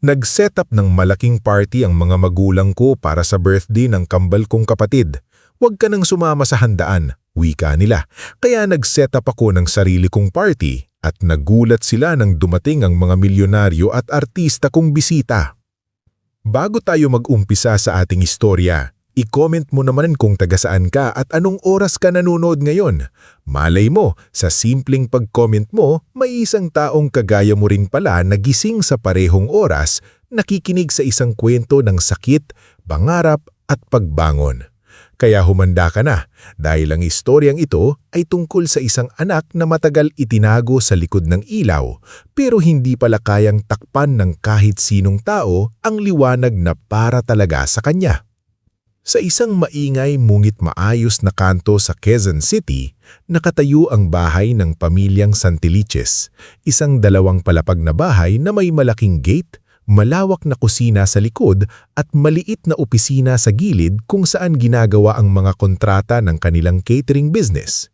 Nag-set up ng malaking party ang mga magulang ko para sa birthday ng kambal kong kapatid. Huwag ka nang sumama sa handaan, wika nila. Kaya nag-set up ako ng sarili kong party at nagulat sila nang dumating ang mga milyonaryo at artista kong bisita. Bago tayo mag-umpisa sa ating istorya, i-comment mo naman kung taga-saan ka at anong oras ka nanonood ngayon. Malay mo, sa simpleng pag-comment mo, may isang taong kagaya mo rin pala nagising sa parehong oras, nakikinig sa isang kwento ng sakit, pangarap at pagbangon. Kaya humanda ka na dahil ang istoryang ito ay tungkol sa isang anak na matagal itinago sa likod ng ilaw pero hindi pala kayang takpan ng kahit sinong tao ang liwanag na para talaga sa kanya. Sa isang maingay ngunit maayos na kanto sa Quezon City, nakatayo ang bahay ng pamilyang Santelices, isang 2 palapag na bahay na may malaking gate, malawak na kusina sa likod at maliit na opisina sa gilid kung saan ginagawa ang mga kontrata ng kanilang catering business.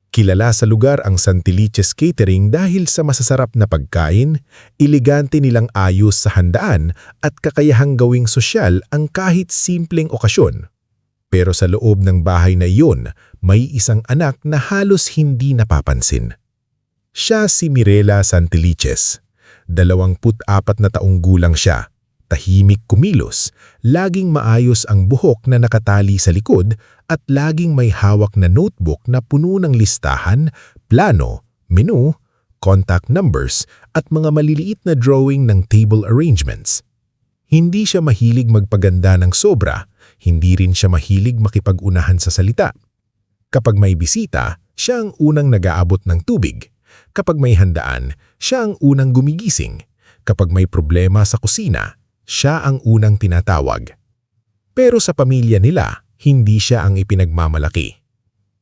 Kilala sa lugar ang Santelices Catering dahil sa masasarap na pagkain, elegante nilang ayos sa handaan at kakayahang gawing sosyal ang kahit simpleng okasyon. Pero sa loob ng bahay na iyon, may isang anak na halos hindi napapansin. Siya si Mirela Santelices. 24 na taong gulang siya, tahimik kumilos, laging maayos ang buhok na nakatali sa likod at laging may hawak na notebook na puno ng listahan, plano, menu, contact numbers at mga maliliit na drawing ng table arrangements. Hindi siya mahilig magpaganda ng sobra, hindi rin siya mahilig makipag-unahan sa salita. Kapag may bisita, siya ang unang nag-aabot ng tubig. Kapag may handaan, siya ang unang gumigising. Kapag may problema sa kusina, siya ang unang tinatawag. Pero sa pamilya nila, hindi siya ang ipinagmamalaki.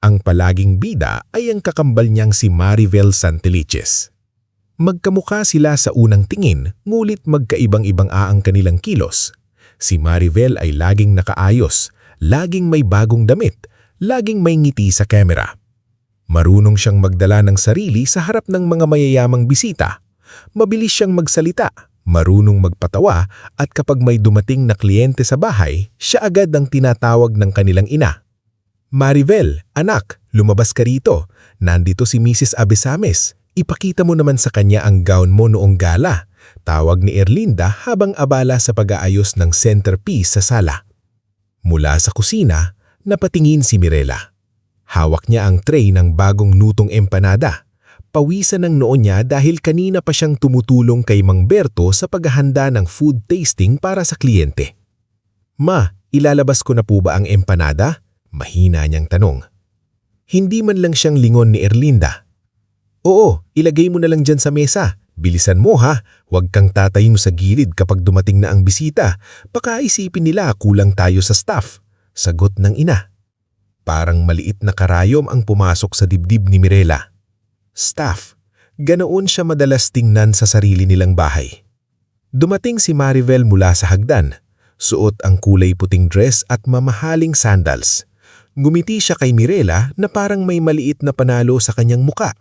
Ang palaging bida ay ang kakambal niyang si Maribel Santelices. Magkamukha sila sa unang tingin, ngulit magkaibang-ibang ang kanilang kilos. Si Maribel ay laging nakaayos, laging may bagong damit, laging may ngiti sa kamera. Marunong siyang magdala ng sarili sa harap ng mga mayayamang bisita. Mabilis siyang magsalita, marunong magpatawa at kapag may dumating na kliyente sa bahay, siya agad ang tinatawag ng kanilang ina. Maribel, anak, lumabas ka rito. Nandito si Mrs. Abesames. Ipakita mo naman sa kanya ang gown mo noong gala. Tawag ni Erlinda habang abala sa pag-aayos ng centerpiece sa sala. Mula sa kusina, napatingin si Mirela. Hawak niya ang tray ng bagong lutong empanada. Pawisan ng noo niya dahil kanina pa siyang tumutulong kay Mang Berto sa paghahanda ng food tasting para sa kliyente. Ma, ilalabas ko na po ba ang empanada? Mahina niyang tanong. Hindi man lang siyang lingon ni Erlinda. Oo, ilagay mo na lang dyan sa mesa. Bilisan mo ha, huwag kang tatayo sa gilid kapag dumating na ang bisita. Baka isipin nila kulang tayo sa staff. Sagot ng ina. Parang maliit na karayom ang pumasok sa dibdib ni Mirela. Staff, ganoon siya madalas tingnan sa sarili nilang bahay. Dumating si Maribel mula sa hagdan. Suot ang kulay puting dress at mamahaling sandals. Ngumiti siya kay Mirela na parang may maliit na panalo sa kanyang muka.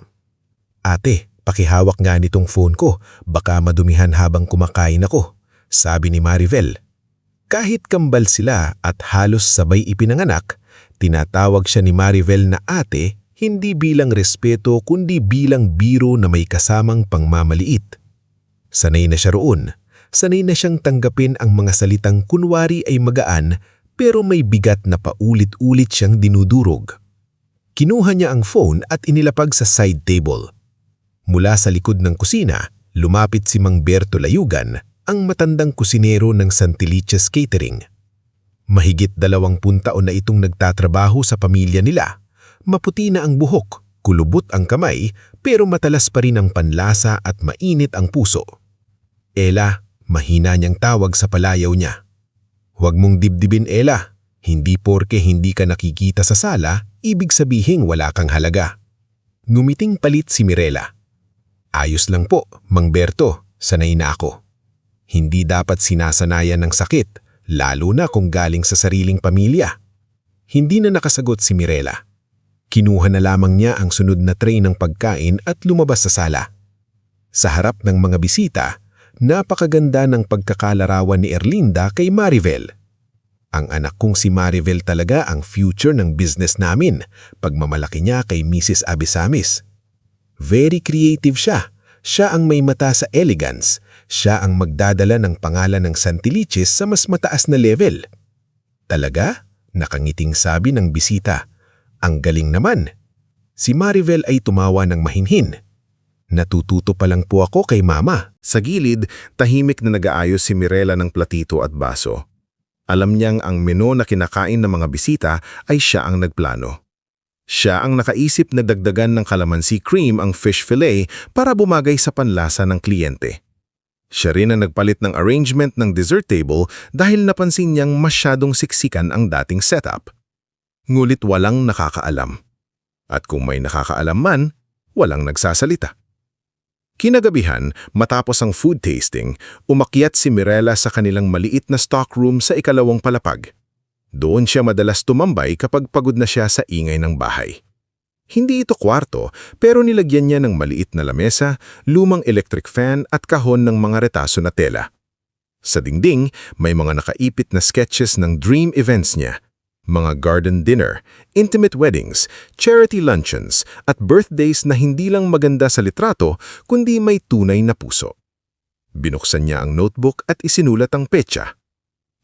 Ate, pakihawak nga nitong phone ko, baka madumihan habang kumakain ako, sabi ni Maribel. Kahit kambal sila at halos sabay ipinanganak, tinatawag siya ni Maribel na ate hindi bilang respeto kundi bilang biro na may kasamang pangmamaliit. Sanay na siya roon, sanay na siyang tanggapin ang mga salitang kunwari ay magaan pero may bigat na paulit-ulit siyang dinudurog. Kinuha niya ang phone at inilapag sa side table. Mula sa likod ng kusina, lumapit si Mang Berto Layugan, ang matandang kusinero ng Santelices Catering. Mahigit 20 taon na itong nagtatrabaho sa pamilya nila. Maputi na ang buhok, kulubot ang kamay, pero matalas pa rin ang panlasa at mainit ang puso. Ella, mahina niyang tawag sa palayaw niya. Huwag mong dibdibin, Ella. Hindi porke hindi ka nakikita sa sala, ibig sabihin wala kang halaga. Ngumiting palit si Mirela. Ayos lang po, Mang Berto, sanay na ako. Hindi dapat sinasanayan ng sakit, lalo na kung galing sa sariling pamilya. Hindi na nakasagot si Mirela. Kinuha na lamang niya ang sunod na tray ng pagkain at lumabas sa sala. Sa harap ng mga bisita, Napakaganda ng pagkakalarawan ni Erlinda kay Marivel. Ang anak kong si Marivel talaga ang future ng business namin, pagmamalaki niya kay Mrs. Abisamis. Very creative siya. Siya ang may mata sa elegance. Siya ang magdadala ng pangalan ng Santelices sa mas mataas na level. Talaga? Nakangiting sabi ng bisita. Ang galing naman. Si Marivel ay tumawa ng mahinhin. Natututo pa lang po ako kay mama. Sa gilid, tahimik na nag-aayos si Mirela ng platito at baso. Alam niyang ang menu na kinakain ng mga bisita ay siya ang nagplano. Siya ang nakaisip na dagdagan ng calamansi cream ang fish fillet para bumagay sa panlasa ng kliyente. Siya rin ang nagpalit ng arrangement ng dessert table dahil napansin niyang masyadong siksikan ang dating setup. Ngulit walang nakakaalam. At kung may nakakaalam man, walang nagsasalita. Kinagabihan, matapos ang food tasting, umakyat si Mirela sa kanilang maliit na stockroom sa ikalawang palapag. Doon siya madalas tumambay kapag pagod na siya sa ingay ng bahay. Hindi ito kwarto, pero nilagyan niya ng maliit na lamesa, lumang electric fan at kahon ng mga retaso na tela. Sa dingding, may mga nakaipit na sketches ng dream events niya. Mga garden dinner, intimate weddings, charity luncheons, at birthdays na hindi lang maganda sa litrato kundi may tunay na puso. Binuksan niya ang notebook at isinulat ang petsa.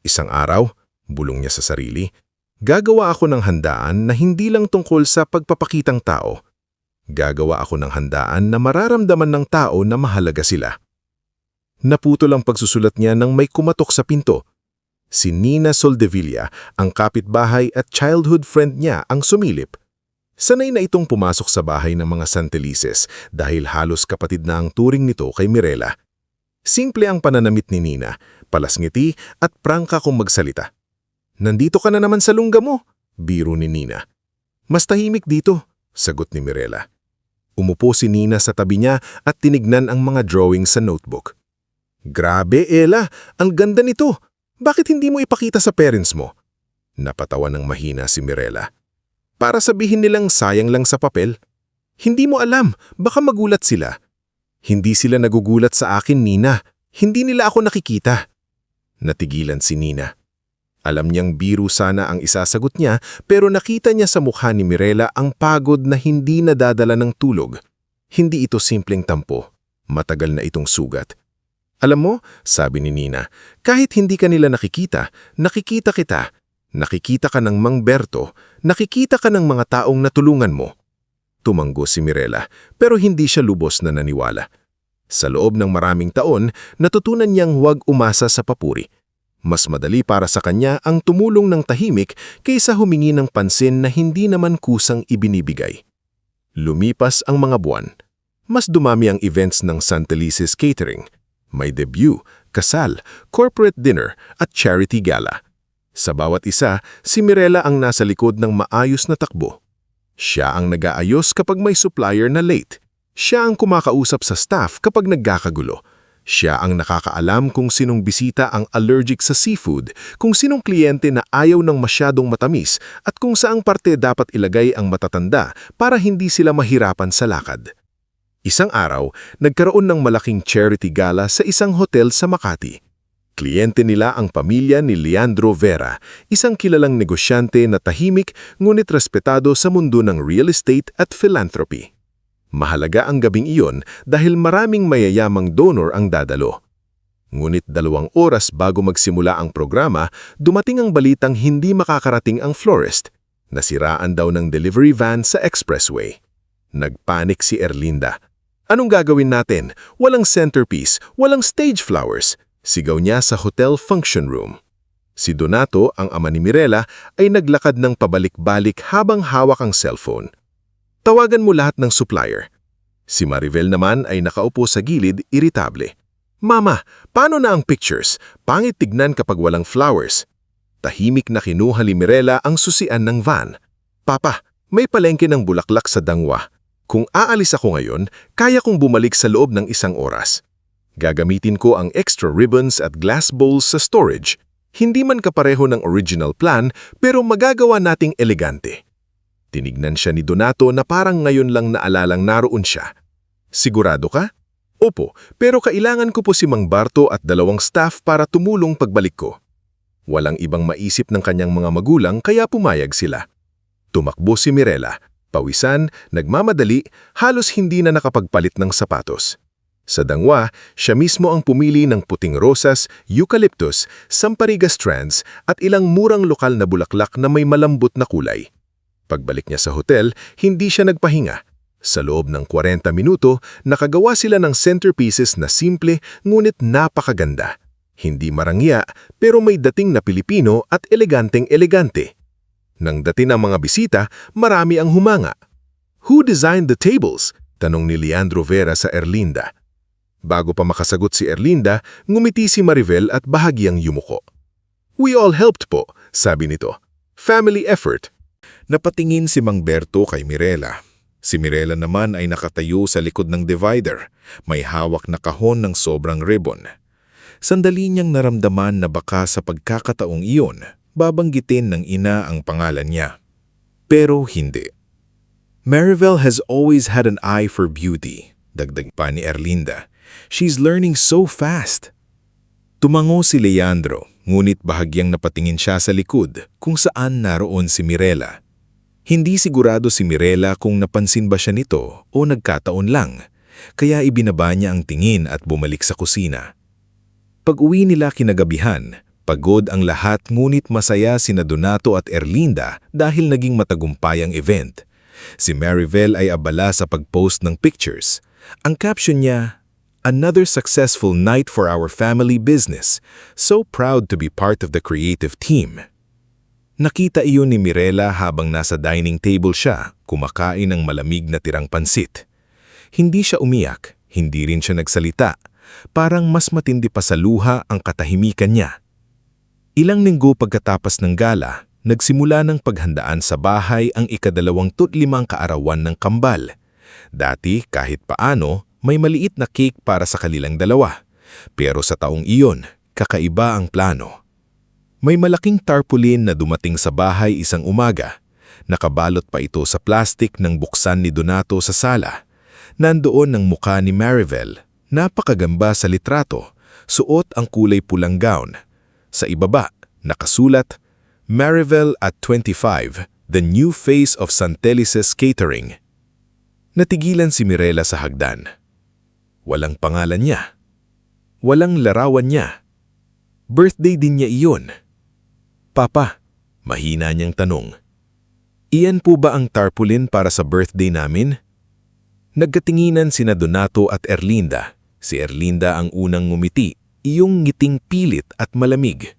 Isang araw, bulong niya sa sarili, gagawa ako ng handaan na hindi lang tungkol sa pagpapakitang tao. Gagawa ako ng handaan na mararamdaman ng tao na mahalaga sila. Naputol ang pagsusulat niya nang may kumatok sa pinto. Si Nina Soldevilla, ang kapitbahay at childhood friend niya ang sumilip. Sanay na itong pumasok sa bahay ng mga Santelices dahil halos kapatid na ang turing nito kay Mirela. Simple ang pananamit ni Nina, palasngiti at prangka kung magsalita. "Nandito ka na naman sa lungga mo," biro ni Nina. "Mas tahimik dito," sagot ni Mirela. Umupo si Nina sa tabi niya at tinignan ang mga drawing sa notebook. "Grabe, Ella, ang ganda nito. Bakit hindi mo ipakita sa parents mo?" Napatawa ng mahina si Mirela. "Para sabihin nilang sayang lang sa papel. Hindi mo alam, baka magulat sila." "Hindi sila nagugulat sa akin, Nina. Hindi nila ako nakikita." Natigilan si Nina. Alam niyang biro sana ang isasagot niya pero nakita niya sa mukha ni Mirela ang pagod na hindi nadadala ng tulog. Hindi ito simpleng tampo. Matagal na itong sugat. "Alam mo," sabi ni Nina, "kahit hindi ka nila nakikita, nakikita kita. Nakikita ka ng Mang Berto, nakikita ka ng mga taong natulungan mo." Tumanggo si Mirela, pero hindi siya lubos na naniwala. Sa loob ng maraming taon, natutunan niyang huwag umasa sa papuri. Mas madali para sa kanya ang tumulong ng tahimik kaysa humingi ng pansin na hindi naman kusang ibinibigay. Lumipas ang mga buwan. Mas dumami ang events ng Santelices Catering. May debut, kasal, corporate dinner at charity gala. Sa bawat isa, si Mirela ang nasa likod ng maayos na takbo. Siya ang nag-aayos kapag may supplier na late. Siya ang kumakausap sa staff kapag nagkakagulo. Siya ang nakakaalam kung sinong bisita ang allergic sa seafood, kung sinong kliyente na ayaw ng masyadong matamis at kung saang parte dapat ilagay ang matatanda para hindi sila mahirapan sa lakad. Isang araw, nagkaroon ng malaking charity gala sa isang hotel sa Makati. Kliyente nila ang pamilya ni Leandro Vera, isang kilalang negosyante na tahimik ngunit respetado sa mundo ng real estate at philanthropy. Mahalaga ang gabing iyon dahil maraming mayayamang donor ang dadalo. Ngunit 2 oras bago magsimula ang programa, dumating ang balitang hindi makakarating ang florist. Nasiraan daw ng delivery van sa expressway. Nagpanik si Erlinda. "Anong gagawin natin? Walang centerpiece, walang stage flowers," sigaw niya sa hotel function room. Si Donato, ang ama ni Mirela, ay naglakad ng pabalik-balik habang hawak ang cellphone. "Tawagan mo lahat ng supplier." Si Marivel naman ay nakaupo sa gilid, iritable. "Mama, paano na ang pictures? Pangit tignan kapag walang flowers." Tahimik na kinuha ni Mirela ang susian ng van. "Papa, may palengke ng bulaklak sa Dangwa. Kung aalis ako ngayon, kaya kong bumalik sa loob ng 1 oras. Gagamitin ko ang extra ribbons at glass bowls sa storage. Hindi man kapareho ng original plan, pero magagawa nating elegante." Tinignan siya ni Donato na parang ngayon lang naalalang naroon siya. "Sigurado ka?" Opo, pero kailangan ko po si Mang Barto at 2 staff para tumulong pagbalik ko. Walang ibang maisip ng kanyang mga magulang kaya pumayag sila. Tumakbo si Mirela, pawisan, nagmamadali, halos hindi na nakapagpalit ng sapatos. Sa dangwa, siya mismo ang pumili ng puting rosas, eucalyptus, sampariga strands at ilang murang lokal na bulaklak na may malambot na kulay. Pagbalik niya sa hotel, hindi siya nagpahinga. Sa loob ng 40 minuto, nakagawa sila ng centerpieces na simple ngunit napakaganda. Hindi marangya pero may dating na Pilipino at eleganteng-elegante. Nang dating ang mga bisita, marami ang humanga. "Who designed the tables?" tanong ni Leandro Vera sa Erlinda. Bago pa makasagot si Erlinda, ngumiti si Maribel at bahagyang yumuko. "We all helped po," sabi nito. "Family effort." Napatingin si Mang Berto kay Mirela. Si Mirela naman ay nakatayo sa likod ng divider, may hawak na kahon ng sobrang ribbon. Sandali niyang naramdaman na baka sa pagkakataong iyon, babanggitin ng ina ang pangalan niya. Pero hindi. Maribel has always had an eye for beauty, dagdag pa ni Erlinda. She's learning so fast. Tumango si Leandro, ngunit bahagyang napatingin siya sa likod kung saan naroon si Mirela. Hindi sigurado si Mirela kung napansin ba siya nito o nagkataon lang, kaya ibinaba niya ang tingin at bumalik sa kusina. Pag-uwi nila kinagabihan, pagod ang lahat ngunit masaya sina Donato at Erlinda dahil naging matagumpay ang event. Si Maribel ay abala sa pag-post ng pictures. Ang caption niya, "Another successful night for our family business. So proud to be part of the creative team." Nakita iyon ni Mirela habang nasa dining table siya, kumakain ng malamig na tirang pansit. Hindi siya umiyak, hindi rin siya nagsalita. Parang mas matindi pa sa luha ang katahimikan niya. Ilang linggo pagkatapos ng gala, nagsimula ng paghandaan sa bahay ang ika-25 kaarawan ng kambal. Dati kahit paano, may maliit na cake para sa kanilang dalawa. Pero sa taong iyon, kakaiba ang plano. May malaking tarpaulin na dumating sa bahay isang umaga. Nakabalot pa ito sa plastik nang buksan ni Donato sa sala. Nandoon ang mukha ni Maribel, napakagamba sa litrato, suot ang kulay pulang gown. Sa ibaba, nakasulat, "Maribel at 25, the new face of Santelices Catering." Natigilan si Mirela sa hagdan. Walang pangalan niya. Walang larawan niya. Birthday din niya iyon. "Papa," mahina niyang tanong, "iyan po ba ang tarpaulin para sa birthday namin?" Nagkatinginan sina Donato at Erlinda. Si Erlinda ang unang ngumiti, iyong ngiting pilit at malamig.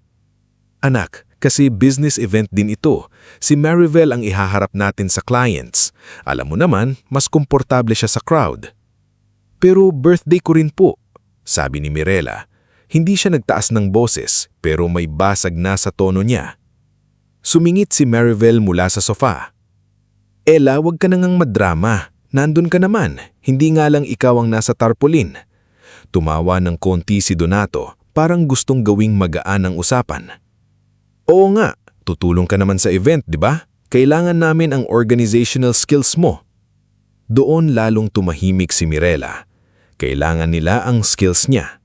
"Anak, kasi business event din ito. Si Maribel ang ihaharap natin sa clients. Alam mo naman, mas komportable siya sa crowd." "Pero birthday ko rin po," sabi ni Mirela. Hindi siya nagtaas ng boses, pero may basag na sa tono niya. Sumingit si Maribel mula sa sofa. "Ella, wag ka nang madrama. Nandun ka naman. Hindi nga lang ikaw ang nasa tarpaulin." Tumawa ng konti si Donato, parang gustong gawing magaan ang usapan. "Oo nga, tutulong ka naman sa event, di ba? Kailangan namin ang organizational skills mo." Doon lalong tumahimik si Mirela. Kailangan nila ang skills niya.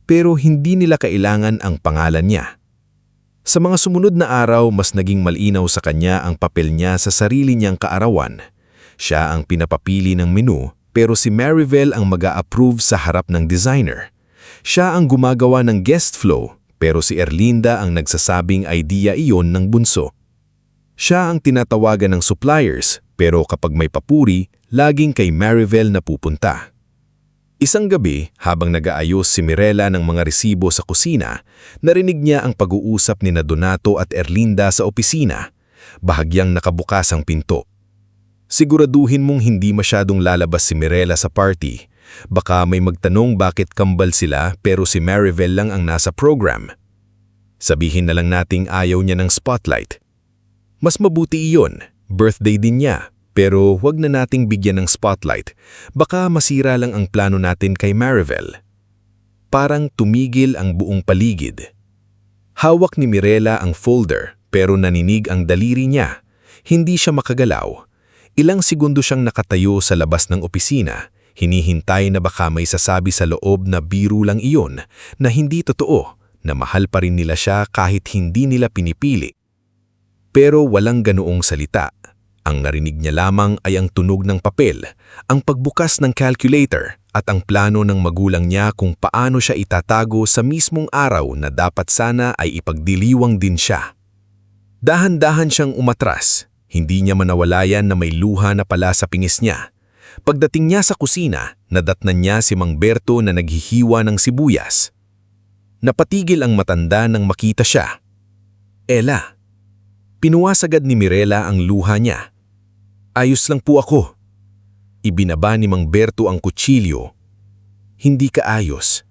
Pero hindi nila kailangan ang pangalan niya. Sa mga sumunod na araw, mas naging malinaw sa kanya ang papel niya sa sarili niyang kaarawan. Siya ang pinapapili ng menu, pero si Maribel ang mag-a-approve sa harap ng designer. Siya ang gumagawa ng guest flow, pero si Erlinda ang nagsasabing idea iyon ng bunso. Siya ang tinatawagan ng suppliers, pero kapag may papuri, laging kay Maribel na pupunta. Isang gabi, habang nag-aayos si Mirela ng mga resibo sa kusina, narinig niya ang pag-uusap ni Donato at Erlinda sa opisina. Bahagyang nakabukas ang pinto. Siguraduhin mong hindi masyadong lalabas si Mirela sa party. Baka may magtanong bakit kambal sila pero si Maribel lang ang nasa program. Sabihin na lang nating ayaw niya ng spotlight. Mas mabuti iyon, birthday din niya. Pero huwag na nating bigyan ng spotlight. Baka masira lang ang plano natin kay Maribel. Parang tumigil ang buong paligid. Hawak ni Mirela ang folder pero naninig ang daliri niya. Hindi siya makagalaw. Ilang segundo siyang nakatayo sa labas ng opisina. Hinihintay na baka may sasabi sa loob na biro lang iyon, na hindi totoo, na mahal pa rin nila siya kahit hindi nila pinipili. Pero walang ganoong salita. Ang narinig niya lamang ay ang tunog ng papel, ang pagbukas ng calculator at ang plano ng magulang niya kung paano siya itatago sa mismong araw na dapat sana ay ipagdiliwang din siya. Dahan-dahan siyang umatras, hindi niya manawalayan na may luha na pala sa pingis niya. Pagdating niya sa kusina, nadatnan niya si Mang Berto na naghihiwa ng sibuyas. Napatigil ang matanda nang makita siya. Ella. Pinuwas agad ni Mirela ang luha niya. Ayos lang po ako. Ibinaba ni Mang Berto ang kutsilyo. Hindi ka ayos.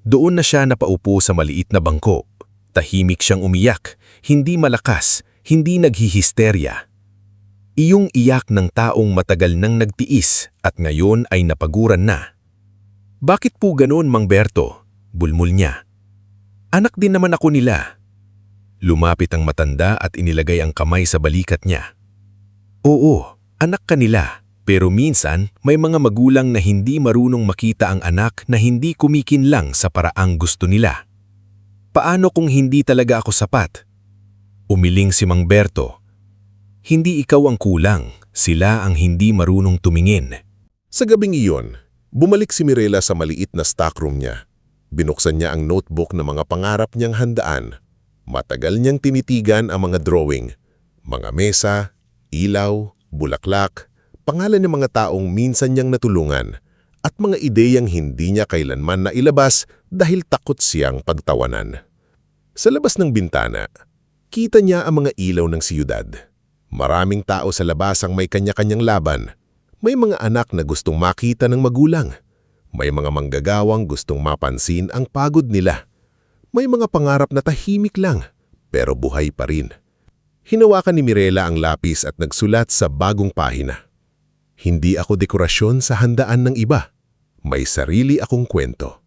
Doon na siya napaupo sa maliit na bangko. Tahimik siyang umiyak, hindi malakas, hindi naghihisterya. Iyong iyak ng taong matagal nang nagtiis at ngayon ay napaguran na. Bakit po ganoon, Mang Berto? Bulmul niya. Anak din naman ako nila. Lumapit ang matanda at inilagay ang kamay sa balikat niya. Oo, anak ka nila, pero minsan may mga magulang na hindi marunong makita ang anak na hindi kumikinlang sa paraang gusto nila. Paano kung hindi talaga ako sapat? Umiling si Mang Berto. Hindi ikaw ang kulang, sila ang hindi marunong tumingin. Sa gabing iyon, bumalik si Mirela sa maliit na stockroom niya. Binuksan niya ang notebook na mga pangarap niyang handaan. Matagal niyang tinitigan ang mga drawing, mga mesa, ilaw, bulaklak, pangalan ng mga taong minsan niyang natulungan, at mga ideyang hindi niya kailanman nailabas dahil takot siyang pagtawanan. Sa labas ng bintana, kita niya ang mga ilaw ng siyudad. Maraming tao sa labas ang may kanya-kanyang laban. May mga anak na gustong makita ng magulang. May mga manggagawang gustong mapansin ang pagod nila. May mga pangarap na tahimik lang, pero buhay pa rin. Hinawakan ni Mirela ang lapis at nagsulat sa bagong pahina. Hindi ako dekorasyon sa handaan ng iba. May sarili akong kwento.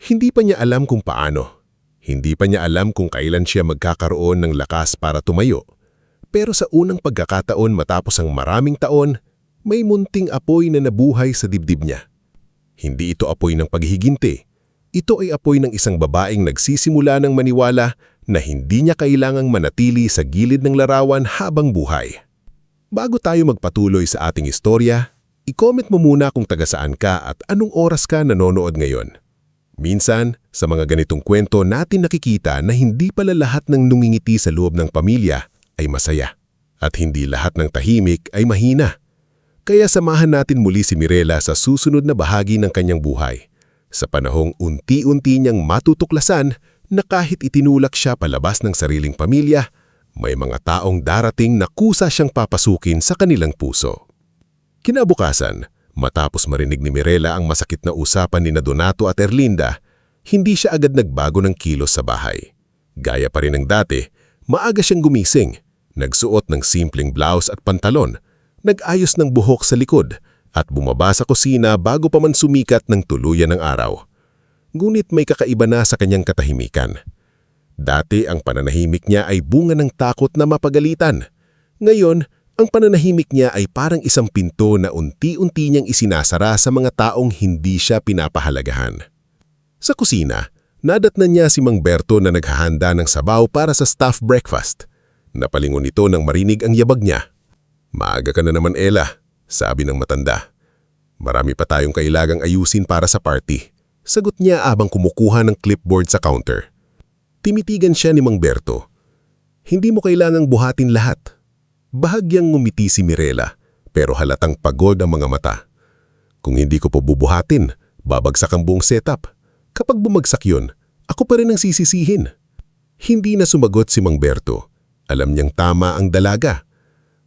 Hindi pa niya alam kung paano. Hindi pa niya alam kung kailan siya magkakaroon ng lakas para tumayo. Pero sa unang pagkakataon matapos ang maraming taon, may munting apoy na nabuhay sa dibdib niya. Hindi ito apoy ng paghihinti. Ito ay apoy ng isang babaeng nagsisimula ng maniwala na hindi niya kailangang manatili sa gilid ng larawan habang buhay. Bago tayo magpatuloy sa ating istorya, i-comment mo muna kung taga-saan ka at anong oras ka nanonood ngayon. Minsan, sa mga ganitong kwento natin nakikita na hindi pala lahat ng nungingiti sa loob ng pamilya ay masaya at hindi lahat ng tahimik ay mahina. Kaya samahan natin muli si Mirela sa susunod na bahagi ng kanyang buhay. Sa panahong unti-unti niyang matutuklasan na kahit itinulak siya palabas ng sariling pamilya, may mga taong darating na kusa siyang papasukin sa kanilang puso. Kinabukasan, matapos marinig ni Mirela ang masakit na usapan ni Donato at Erlinda, hindi siya agad nagbago ng kilos sa bahay. Gaya pa rin ng dati, maaga siyang gumising, nagsuot ng simpleng blouse at pantalon, nag-ayos ng buhok sa likod, at bumaba sa kusina bago pa man sumikat ng tuluyan ng araw. Ngunit may kakaiba na sa kanyang katahimikan. Dati ang pananahimik niya ay bunga ng takot na mapagalitan. Ngayon, ang pananahimik niya ay parang isang pinto na unti-unti niyang isinasara sa mga taong hindi siya pinapahalagahan. Sa kusina, nadatnan niya si Mang Berto na naghahanda ng sabaw para sa staff breakfast. Napalingon ito nang marinig ang yabag niya. "Maaga ka na naman, Ella," sabi ng matanda. "Marami pa tayong kailangang ayusin para sa party." Sagot niya habang kumukuha ng clipboard sa counter. Timitigan siya ni Mang Berto. "Hindi mo kailangang buhatin lahat." Bahagyang ngumiti si Mirela, pero halatang pagod ang mga mata. "Kung hindi ko po bubuhatin, babagsak ang buong setup. Kapag bumagsak yun, ako pa rin ang sisisihin." Hindi na sumagot si Mang Berto. Alam niyang tama ang dalaga.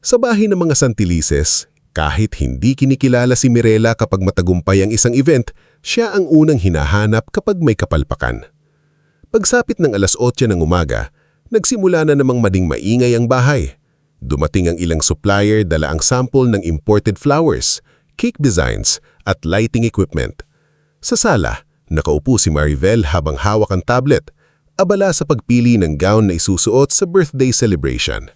Sa bahay ng mga Santilises, kahit hindi kinikilala si Mirela kapag matagumpay ang isang event, siya ang unang hinahanap kapag may kapalpakan. Pagsapit ng 8:00 ng umaga, nagsimula na namang mading maingay ang bahay. Dumating ang ilang supplier, dala ang sample ng imported flowers, cake designs at lighting equipment. Sa sala, nakaupo si Marivel habang hawak ang tablet, abala sa pagpili ng gown na isusuot sa birthday celebration.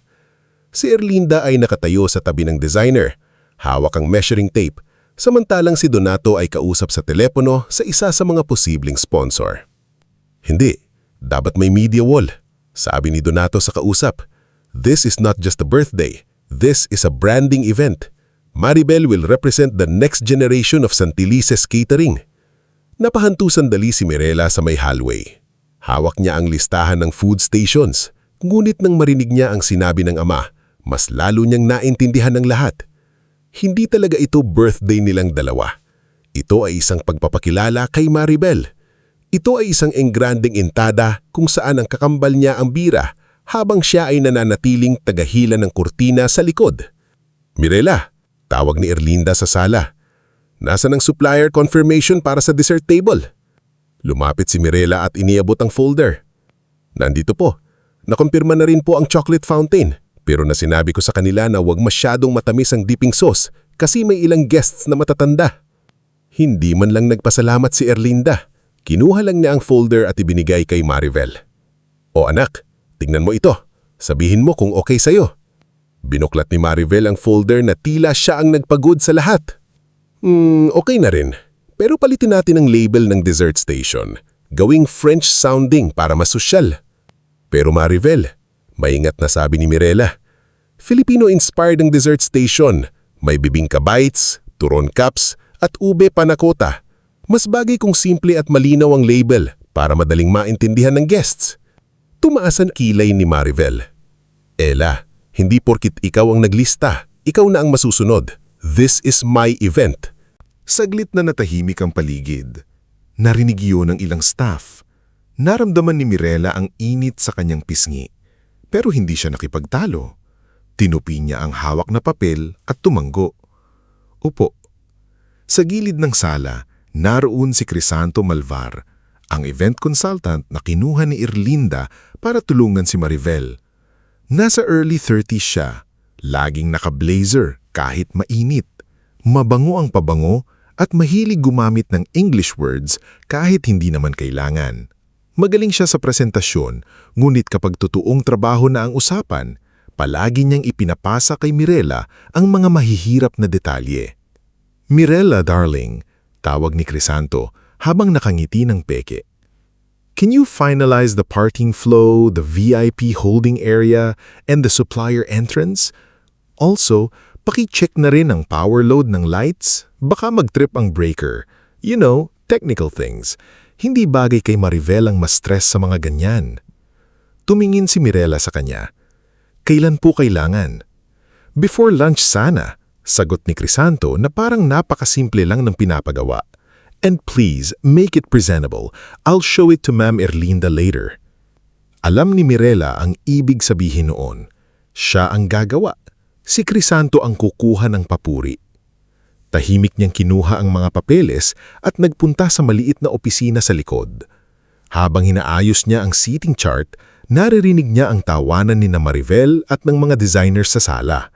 Si Erlinda ay nakatayo sa tabi ng designer, hawak ang measuring tape, samantalang si Donato ay kausap sa telepono sa isa sa mga posibleng sponsor. Hindi, dapat may media wall. Sabi ni Donato sa kausap, "This is not just a birthday. This is a branding event. Maribel will represent the next generation of Santilices Catering." Napahantu sandali si Mirela sa may hallway. Hawak niya ang listahan ng food stations, ngunit nang marinig niya ang sinabi ng ama, mas lalo niyang naintindihan ng lahat. Hindi talaga ito birthday nilang dalawa. Ito ay isang pagpapakilala kay Maribel. Ito ay isang engranding intada kung saan ang kakambal niya ang bira habang siya ay nananatiling tagahila ng kurtina sa likod. "Mirela," tawag ni Erlinda sa sala. "Nasaan ang supplier confirmation para sa dessert table?" Lumapit si Mirela at iniabot ang folder. "Nandito po. Nakumpirma na rin po ang chocolate fountain. Pero nasinabi ko sa kanila na huwag masyadong matamis ang dipping sauce kasi may ilang guests na matatanda." Hindi man lang nagpasalamat si Erlinda. Kinuha lang niya ang folder at ibinigay kay Maribel. "O anak, tingnan mo ito. Sabihin mo kung okay sa'yo." Binuklat ni Maribel ang folder na tila siya ang nagpagod sa lahat. Okay na rin. Pero palitin natin ang label ng dessert station. Gawing French sounding para mas sosyal. Pero Maribel, maingat na sabi ni Mirela, Filipino-inspired ang dessert station. May bibingka bites, turon cups, at ube panakota. Mas bagay kung simple at malinaw ang label para madaling maintindihan ng guests. Tumaasan kilay ni Maribel. "Ella, hindi porkit ikaw ang naglista, ikaw na ang masusunod. This is my event." Saglit na natahimik ang paligid. Narinig yun ng ilang staff. Naramdaman ni Mirela ang init sa kanyang pisngi. Pero hindi siya nakipagtalo. Tinupi niya ang hawak na papel at tumanggo. Upo. Sa gilid ng sala, naroon si Crisanto Malvar, ang event consultant na kinuha ni Erlinda para tulungan si Maribel. Nasa early 30s siya, laging naka-blazer kahit mainit. Mabango ang pabango at mahilig gumamit ng English words kahit hindi naman kailangan. Magaling siya sa presentasyon, ngunit kapag totoong trabaho na ang usapan, palagi niyang ipinapasa kay Mirela ang mga mahihirap na detalye. "Mirela, darling," tawag ni Crisanto habang nakangiti ng peke. "Can you finalize the parting flow, the VIP holding area, and the supplier entrance? Also, paki-check na rin ang power load ng lights. Baka mag-trip ang breaker. You know, technical things." Hindi bagay kay Maribel ang ma-stress sa mga ganyan. Tumingin si Mirela sa kanya. "Kailan po kailangan?" "Before lunch sana," sagot ni Crisanto na parang napakasimple lang ng pinapagawa. "And please, make it presentable. I'll show it to Ma'am Erlinda later." Alam ni Mirela ang ibig sabihin noon. Siya ang gagawa. Si Crisanto ang kukuha ng papuri. Tahimik niyang kinuha ang mga papeles at nagpunta sa maliit na opisina sa likod. Habang hinaayos niya ang seating chart, naririnig niya ang tawanan ni Maribel at ng mga designers sa sala.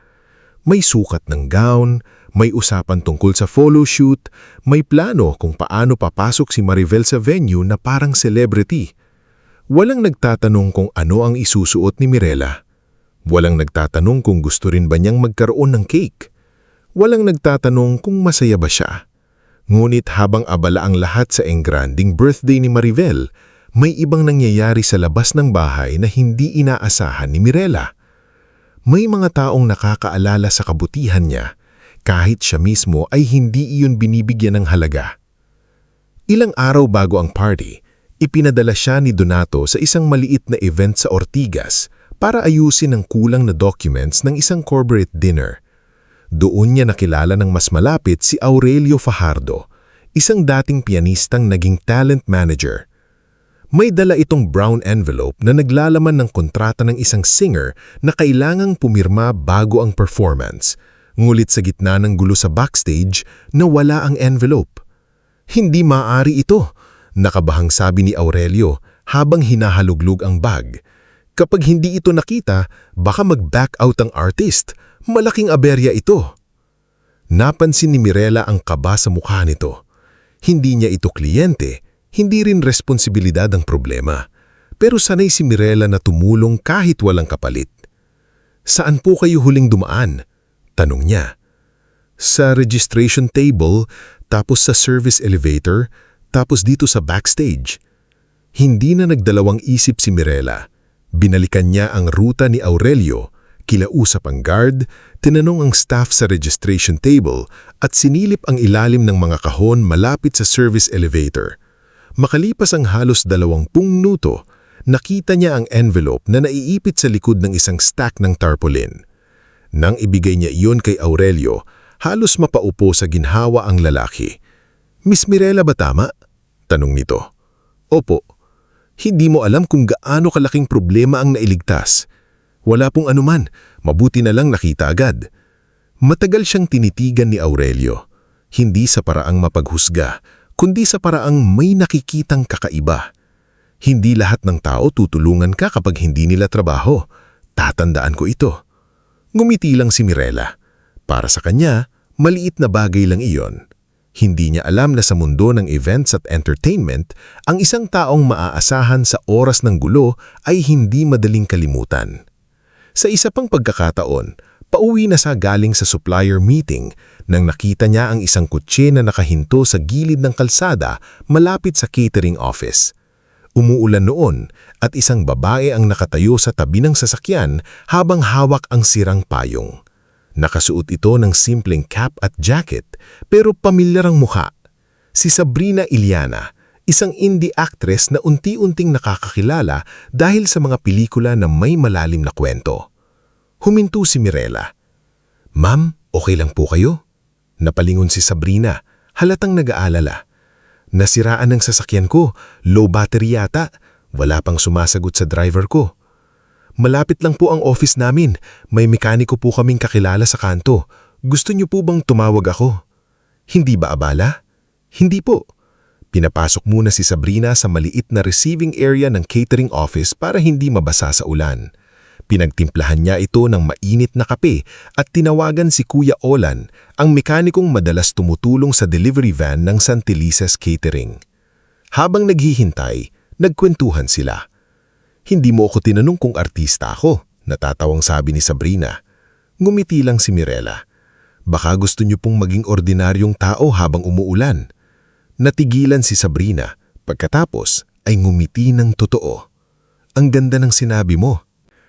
May sukat ng gown, may usapan tungkol sa photo shoot, may plano kung paano papasok si Maribel sa venue na parang celebrity. Walang nagtatanong kung ano ang isusuot ni Mirela. Walang nagtatanong kung gusto rin ba niyang magkaroon ng cake. Walang nagtatanong kung masaya ba siya. Ngunit habang abala ang lahat sa engranding birthday ni Maribel, may ibang nangyayari sa labas ng bahay na hindi inaasahan ni Mirela. May mga taong nakakaalala sa kabutihan niya, kahit siya mismo ay hindi iyon binibigyan ng halaga. Ilang araw bago ang party, ipinadala siya ni Donato sa isang maliit na event sa Ortigas para ayusin ang kulang na documents ng isang corporate dinner. Doon niya nakilala ng mas malapit si Aurelio Fajardo, isang dating pianistang naging talent manager. May dala itong brown envelope na naglalaman ng kontrata ng isang singer na kailangang pumirma bago ang performance. Ngulit sa gitna ng gulo sa backstage, nawala ang envelope. "Hindi maaari ito," nakabahang sabi ni Aurelio habang hinahaluglog ang bag. "Kapag hindi ito nakita, baka mag-back out ang artist. Malaking aberya ito." Napansin ni Mirela ang kaba sa mukha nito. Hindi niya ito kliyente, hindi rin responsibilidad ang problema. Pero sanay si Mirela na tumulong kahit walang kapalit. "Saan po kayo huling dumaan?" tanong niya. Sa registration table, tapos sa service elevator, tapos dito sa backstage. Hindi na nagdalawang isip si Mirela. Binalikan niya ang ruta ni Aurelio, kilausap ang guard, tinanong ang staff sa registration table at sinilip ang ilalim ng mga kahon malapit sa service elevator. Makalipas ang halos 20 minuto, nakita niya ang envelope na naiipit sa likod ng isang stack ng tarpaulin. Nang ibigay niya iyon kay Aurelio, halos mapaupo sa ginhawa ang lalaki. "Miss Mirela ba tama?" tanong nito. "Opo. Hindi mo alam kung gaano kalaking problema ang nailigtas. Wala pong anuman, mabuti na lang nakita agad." Matagal siyang tinitigan ni Aurelio, hindi sa paraang mapaghusga, kundi sa paraang may nakikitang kakaiba. Hindi lahat ng tao tutulungan ka kapag hindi nila trabaho. Tatandaan ko ito. Ngumiti lang si Mirela. Para sa kanya, maliit na bagay lang iyon. Hindi niya alam na sa mundo ng events at entertainment, ang isang taong maaasahan sa oras ng gulo ay hindi madaling kalimutan. Sa isa pang pagkakataon, pauwi na sa galing sa supplier meeting nang nakita niya ang isang kotse na nakahinto sa gilid ng kalsada malapit sa catering office. Umuulan noon at isang babae ang nakatayo sa tabi ng sasakyan habang hawak ang sirang payong. Nakasuot ito ng simpleng cap at jacket pero pamilyar ang mukha. Si Sabrina Iliana, isang indie actress na unti-unting nakakakilala dahil sa mga pelikula na may malalim na kwento. Huminto si Mirela. "Ma'am, okay lang po kayo?" Napalingon si Sabrina, halatang nag-aalala. "Nasiraan ang sasakyan ko, low battery yata, wala pang sumasagot sa driver ko." "Malapit lang po ang office namin, may mekaniko po kaming kakilala sa kanto. Gusto niyo po bang tumawag ako?" "Hindi ba abala?" "Hindi po." Pinapasok muna si Sabrina sa maliit na receiving area ng catering office para hindi mabasa sa ulan. Pinagtimplahan niya ito ng mainit na kape at tinawagan si Kuya Olan, ang mekanikong madalas tumutulong sa delivery van ng Santelices Catering. Habang naghihintay, nagkwentuhan sila. "Hindi mo ako tinanong kung artista ako," natatawang sabi ni Sabrina. Ngumiti lang si Mirela. "Baka gusto niyo pong maging ordinaryong tao habang umuulan." Natigilan si Sabrina, pagkatapos ay ngumiti ng totoo. "Ang ganda ng sinabi mo."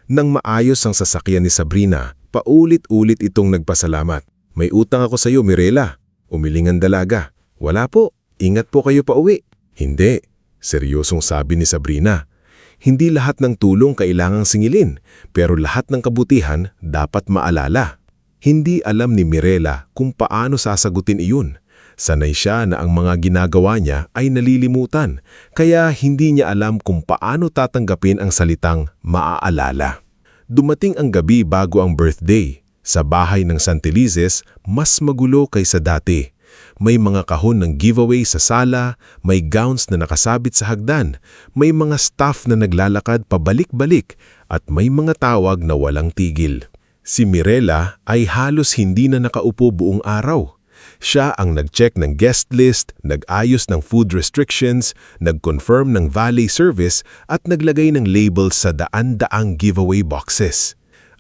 Nang maayos ang sasakyan ni Sabrina, paulit-ulit itong nagpasalamat. "May utang ako sa iyo, Mirela." Umilingan dalaga. "Wala po, ingat po kayo pauwi." "Hindi," seryosong sabi ni Sabrina. "Hindi lahat ng tulong kailangang singilin, pero lahat ng kabutihan dapat maalala." Hindi alam ni Mirela kung paano sasagutin iyon. Sanay siya na ang mga ginagawa niya ay nalilimutan, kaya hindi niya alam kung paano tatanggapin ang salitang maaalala. Dumating ang gabi bago ang birthday. Sa bahay ng Santelices, mas magulo kaysa dati. May mga kahon ng giveaway sa sala, may gowns na nakasabit sa hagdan, may mga staff na naglalakad pabalik-balik, at may mga tawag na walang tigil. Si Mirela ay halos hindi na nakaupo buong araw. Siya ang nag-check ng guest list, nag-ayos ng food restrictions, nag-confirm ng valet service at naglagay ng labels sa daan-daang giveaway boxes.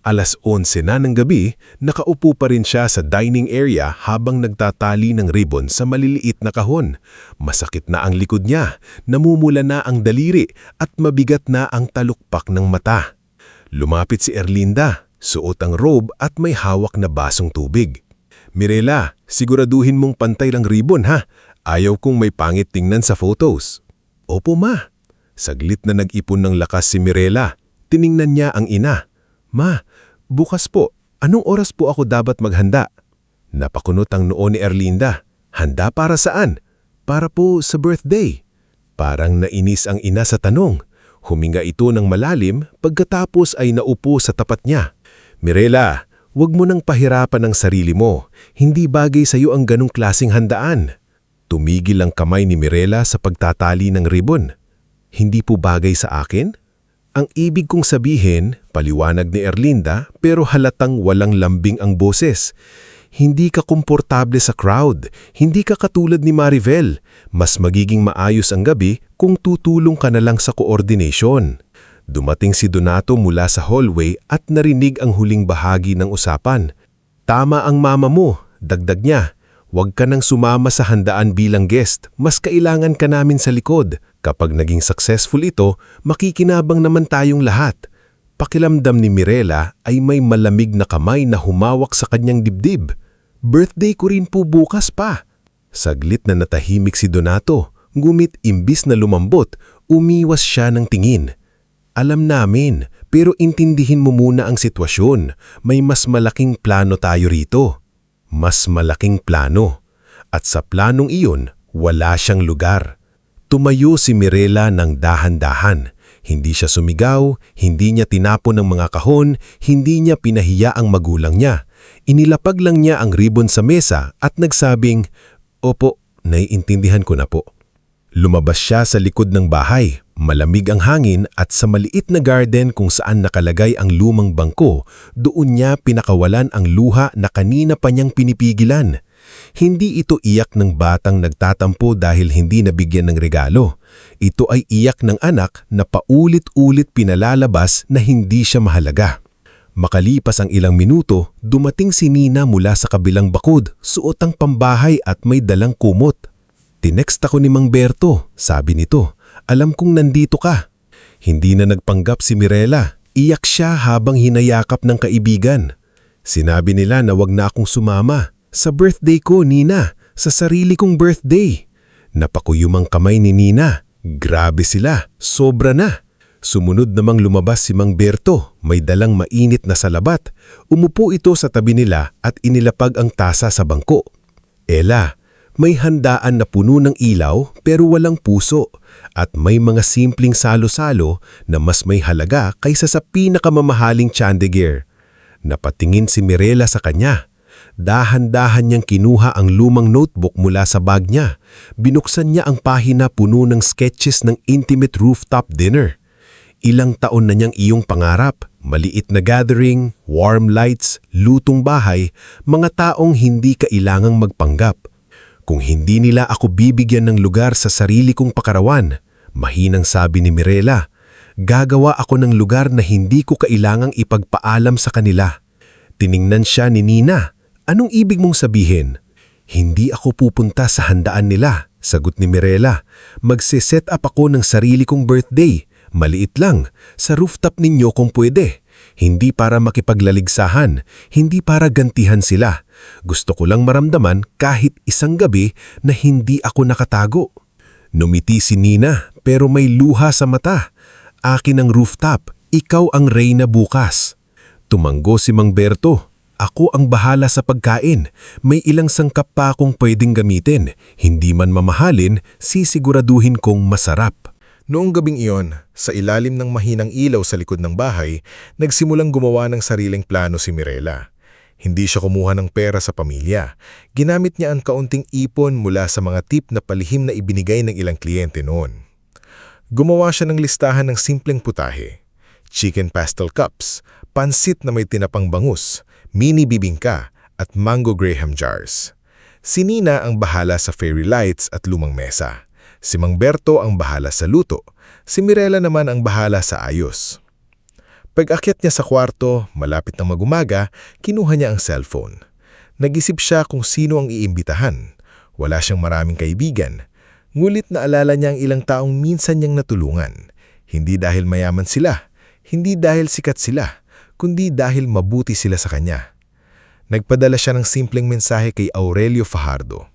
11:00 na ng gabi, nakaupo pa rin siya sa dining area habang nagtatali ng ribbon sa maliliit na kahon. Masakit na ang likod niya, namumula na ang daliri at mabigat na ang talukpak ng mata. Lumapit si Erlinda, suot ang robe at may hawak na basong tubig. "Mirela, siguraduhin mong pantay lang ribbon ha. Ayaw kong may pangit tingnan sa photos." "Opo ma." Saglit na nag-ipon ng lakas si Mirela. Tiningnan niya ang ina. "Ma, bukas po, anong oras po ako dapat maghanda?" Napakunot ang noo ni Erlinda. "Handa para saan?" "Para po sa birthday." Parang nainis ang ina sa tanong. Huminga ito ng malalim pagkatapos ay naupo sa tapat niya. "Mirela, huwag mo nang pahirapan ang sarili mo. Hindi bagay sa iyo ang ganong klaseng handaan." Tumigil ang kamay ni Mirela sa pagtatali ng ribbon. "Hindi po bagay sa akin?" Ang ibig kong sabihin, paliwanag ni Erlinda pero halatang walang lambing ang boses. "Hindi ka komportable sa crowd. Hindi ka katulad ni Marivel. Mas magiging maayos ang gabi kung tutulong ka na lang sa coordination." Dumating si Donato mula sa hallway at narinig ang huling bahagi ng usapan. "Tama ang mama mo, dagdag niya, huwag ka nang sumama sa handaan bilang guest, mas kailangan ka namin sa likod. Kapag naging successful ito, makikinabang naman tayong lahat. Pakilamdam ni Mirela ay may malamig na kamay na humawak sa kanyang dibdib. Birthday ko rin po bukas pa. Saglit na natahimik si Donato, ngumit imbis na lumambot, umiwas siya ng tingin. Alam namin, pero intindihin mo muna ang sitwasyon. May mas malaking plano tayo rito. Mas malaking plano. At sa planong iyon, wala siyang lugar. Tumayo si Mirela ng dahan-dahan. Hindi siya sumigaw, hindi niya tinapon ng mga kahon, hindi niya pinahiya ang magulang niya. Inilapag lang niya ang ribbon sa mesa at nagsabing, "Opo, naiintindihan ko na po." Lumabas siya sa likod ng bahay, malamig ang hangin at sa maliit na garden kung saan nakalagay ang lumang bangko, doon niya pinakawalan ang luha na kanina pa niyang pinipigilan. Hindi ito iyak ng batang nagtatampo dahil hindi nabigyan ng regalo. Ito ay iyak ng anak na paulit-ulit pinalalabas na hindi siya mahalaga. Makalipas ang ilang minuto, dumating si Nina mula sa kabilang bakod, suot ang pambahay at may dalang kumot. "Tinext ako ni Mang Berto," sabi nito. "Alam kong nandito ka." Hindi na nagpanggap si Mirela. Iyak siya habang hinayakap ng kaibigan. Sinabi nila na wag na akong sumama. "Sa birthday ko, Nina. Sa sarili kong birthday." Napakuyom ang kamay ni Nina. Grabe sila. Sobra na. Sumunod namang lumabas si Mang Berto. May dalang mainit na salabat. Umupo ito sa tabi nila at inilapag ang tasa sa bangko. "Ella, may handaan na puno ng ilaw pero walang puso at may mga simpleng salo-salo na mas may halaga kaysa sa pinakamamahaling chandelier." Napatingin si Mirela sa kanya. Dahan-dahan niyang kinuha ang lumang notebook mula sa bag niya. Binuksan niya ang pahina puno ng sketches ng intimate rooftop dinner. Ilang taon na niyang iyong pangarap, maliit na gathering, warm lights, lutong bahay, mga taong hindi kailangang magpanggap. "Kung hindi nila ako bibigyan ng lugar sa sarili kong pakarawan," mahinang sabi ni Mirela, "gagawa ako ng lugar na hindi ko kailangang ipagpaalam sa kanila." Tiningnan siya ni Nina. "Anong ibig mong sabihin?" "Hindi ako pupunta sa handaan nila," sagot ni Mirela. "Magse-set up ako ng sarili kong birthday. Maliit lang, sa rooftop ninyo kung pwede. Hindi para makipaglaligsahan, hindi para gantihan sila. Gusto ko lang maramdaman kahit isang gabi na hindi ako nakatago." Numiti si Nina pero may luha sa mata. "Akin ang rooftop, ikaw ang reyna bukas." Tumanggo si Mang Berto. "Ako ang bahala sa pagkain. May ilang sangkap pa akong pwedeng gamitin. Hindi man mamahalin, sisiguraduhin kong masarap." Noong gabing iyon, sa ilalim ng mahinang ilaw sa likod ng bahay, nagsimulang gumawa ng sariling plano si Mirela. Hindi siya kumuha ng pera sa pamilya. Ginamit niya ang kaunting ipon mula sa mga tip na palihim na ibinigay ng ilang kliyente noon. Gumawa siya ng listahan ng simpleng putahe: chicken pastel cups, pansit na may tinapang bangus, mini bibingka, at mango graham jars. Si Nina ang bahala sa fairy lights at lumang mesa. Si Mang Berto ang bahala sa luto. Si Mirela naman ang bahala sa ayos. Pag-akyat niya sa kwarto, malapit na mag-umaga, kinuha niya ang cellphone. Nag-isip siya kung sino ang iimbitahan. Wala siyang maraming kaibigan. Ngulit naalala niya ang ilang taong minsan niyang natulungan. Hindi dahil mayaman sila, hindi dahil sikat sila, kundi dahil mabuti sila sa kanya. Nagpadala siya ng simpleng mensahe kay Aurelio Fajardo.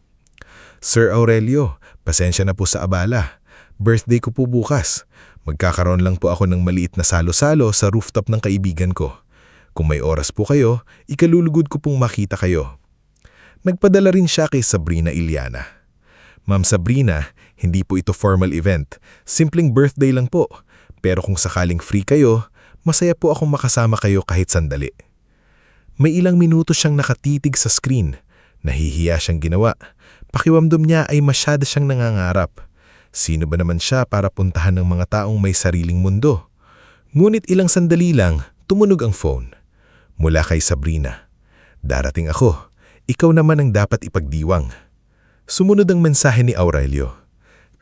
"Sir Aurelio, pasensya na po sa abala. Birthday ko po bukas. Magkakaroon lang po ako ng maliit na salo-salo sa rooftop ng kaibigan ko. Kung may oras po kayo, ikalulugod ko pong makita kayo." Nagpadala rin siya kay Sabrina Iliana. "Ma'am Sabrina, hindi po ito formal event. Simpleng birthday lang po. Pero kung sakaling free kayo, masaya po akong makasama kayo kahit sandali." May ilang minuto siyang nakatitig sa screen. Nahihiya siyang ginawa. Pakiwamdom niya ay masyado siyang nangangarap. Sino ba naman siya para puntahan ng mga taong may sariling mundo? Ngunit ilang sandali lang, tumunog ang phone. Mula kay Sabrina. "Darating ako. Ikaw naman ang dapat ipagdiwang." Sumunod ang mensahe ni Aurelio.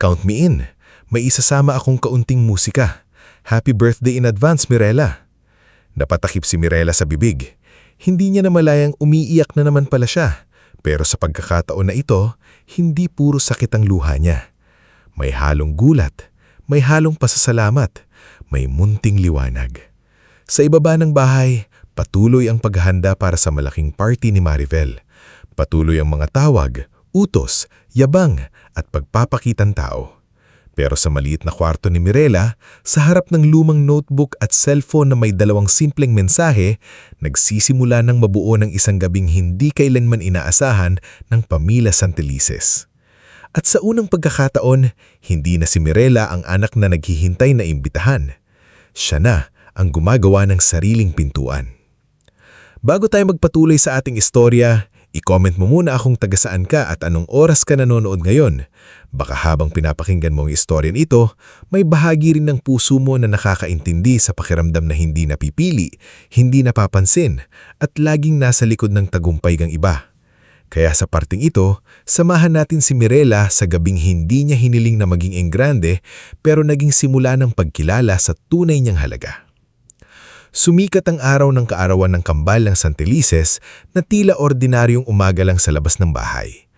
"Count me in. May isasama akong kaunting musika. Happy birthday in advance, Mirela." Napatakip si Mirela sa bibig. Hindi niya namalayang umiiyak na naman pala siya. Pero sa pagkakataon na ito, hindi puro sakit ang luha niya. May halong gulat, may halong pasasalamat, may munting liwanag. Sa ibaba ng bahay, patuloy ang paghahanda para sa malaking party ni Marivel. Patuloy ang mga tawag, utos, yabang at pagpapakitang tao. Pero sa maliit na kwarto ni Mirela, sa harap ng lumang notebook at cellphone na may dalawang simpleng mensahe, nagsisimula ng mabuo ng isang gabing hindi kailanman inaasahan ng pamilya Santelices. At sa unang pagkakataon, hindi na si Mirela ang anak na naghihintay na imbitahan. Siya na ang gumagawa ng sariling pintuan. Bago tayo magpatuloy sa ating istorya, i-comment mo muna akong taga-saan ka at anong oras ka nanonood ngayon. Baka habang pinapakinggan mo ang istoryan ito, may bahagi rin ng puso mo na nakakaintindi sa pakiramdam na hindi napipili, hindi napapansin, at laging nasa likod ng tagumpay ng iba. Kaya sa parting ito, samahan natin si Mirela sa gabing hindi niya hiniling na maging enggrande pero naging simula ng pagkilala sa tunay niyang halaga. Sumikat ang araw ng kaarawan ng kambal ng Santelices na tila ordinaryong umaga lang sa labas ng bahay.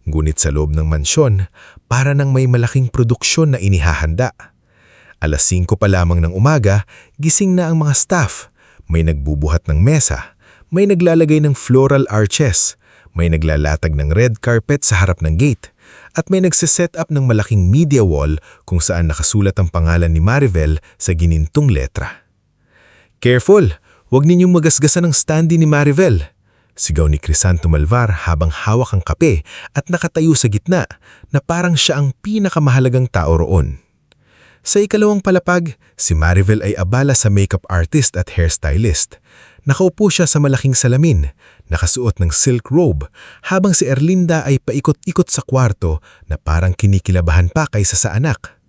Ngunit sa loob ng mansyon, para nang may malaking produksyon na inihahanda. Alas 5 pa lamang ng umaga, gising na ang mga staff. May nagbubuhat ng mesa, may naglalagay ng floral arches, may naglalatag ng red carpet sa harap ng gate, at may nagsiset up ng malaking media wall kung saan nakasulat ang pangalan ni Marivel sa ginintong letra. "Careful! Huwag ninyong magasgasan ang standee ni Marivel!" Sigaw ni Crisanto Malvar habang hawak ang kape at nakatayo sa gitna na parang siya ang pinakamahalagang tao roon. Sa ikalawang palapag, si Marivel ay abala sa makeup artist at hairstylist. Nakaupo siya sa malaking salamin, nakasuot ng silk robe, habang si Erlinda ay paikot-ikot sa kwarto na parang kinikilabahan pa kaysa sa anak.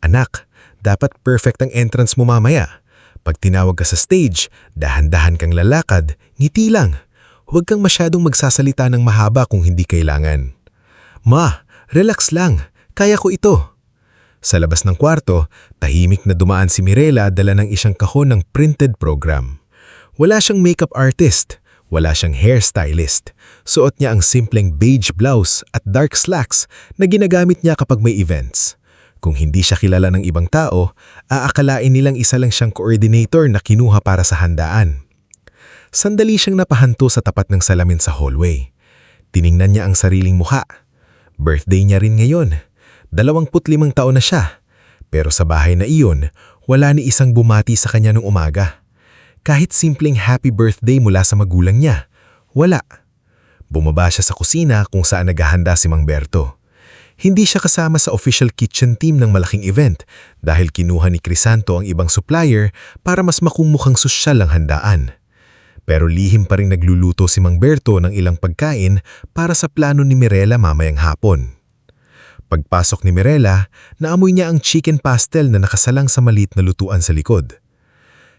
"Anak, dapat perfect ang entrance mo mamaya. Pag tinawag ka sa stage, dahan-dahan kang lalakad, ngiti lang. Huwag kang masyadong magsasalita ng mahaba kung hindi kailangan." "Ma, relax lang. Kaya ko ito." Sa labas ng kwarto, tahimik na dumaan si Mirela dala ng isang kahon ng printed program. Wala siyang makeup artist, wala siyang hairstylist. Suot niya ang simpleng beige blouse at dark slacks na ginagamit niya kapag may events. Kung hindi siya kilala ng ibang tao, aakalain nilang isa lang siyang coordinator na kinuha para sa handaan. Sandali siyang napahanto sa tapat ng salamin sa hallway. Tiningnan niya ang sariling mukha. Birthday niya rin ngayon. 25 taon na siya. Pero sa bahay na iyon, wala ni isang bumati sa kanya nung umaga. Kahit simpleng happy birthday mula sa magulang niya, wala. Bumaba siya sa kusina kung saan naghahanda si Mang Berto. Hindi siya kasama sa official kitchen team ng malaking event dahil kinuha ni Crisanto ang ibang supplier para mas makumukhang sosyal ang handaan. Pero lihim pa rin nagluluto si Mang Berto ng ilang pagkain para sa plano ni Mirela mamayang hapon. Pagpasok ni Mirela, naamoy niya ang chicken pastel na nakasalang sa maliit na lutuan sa likod.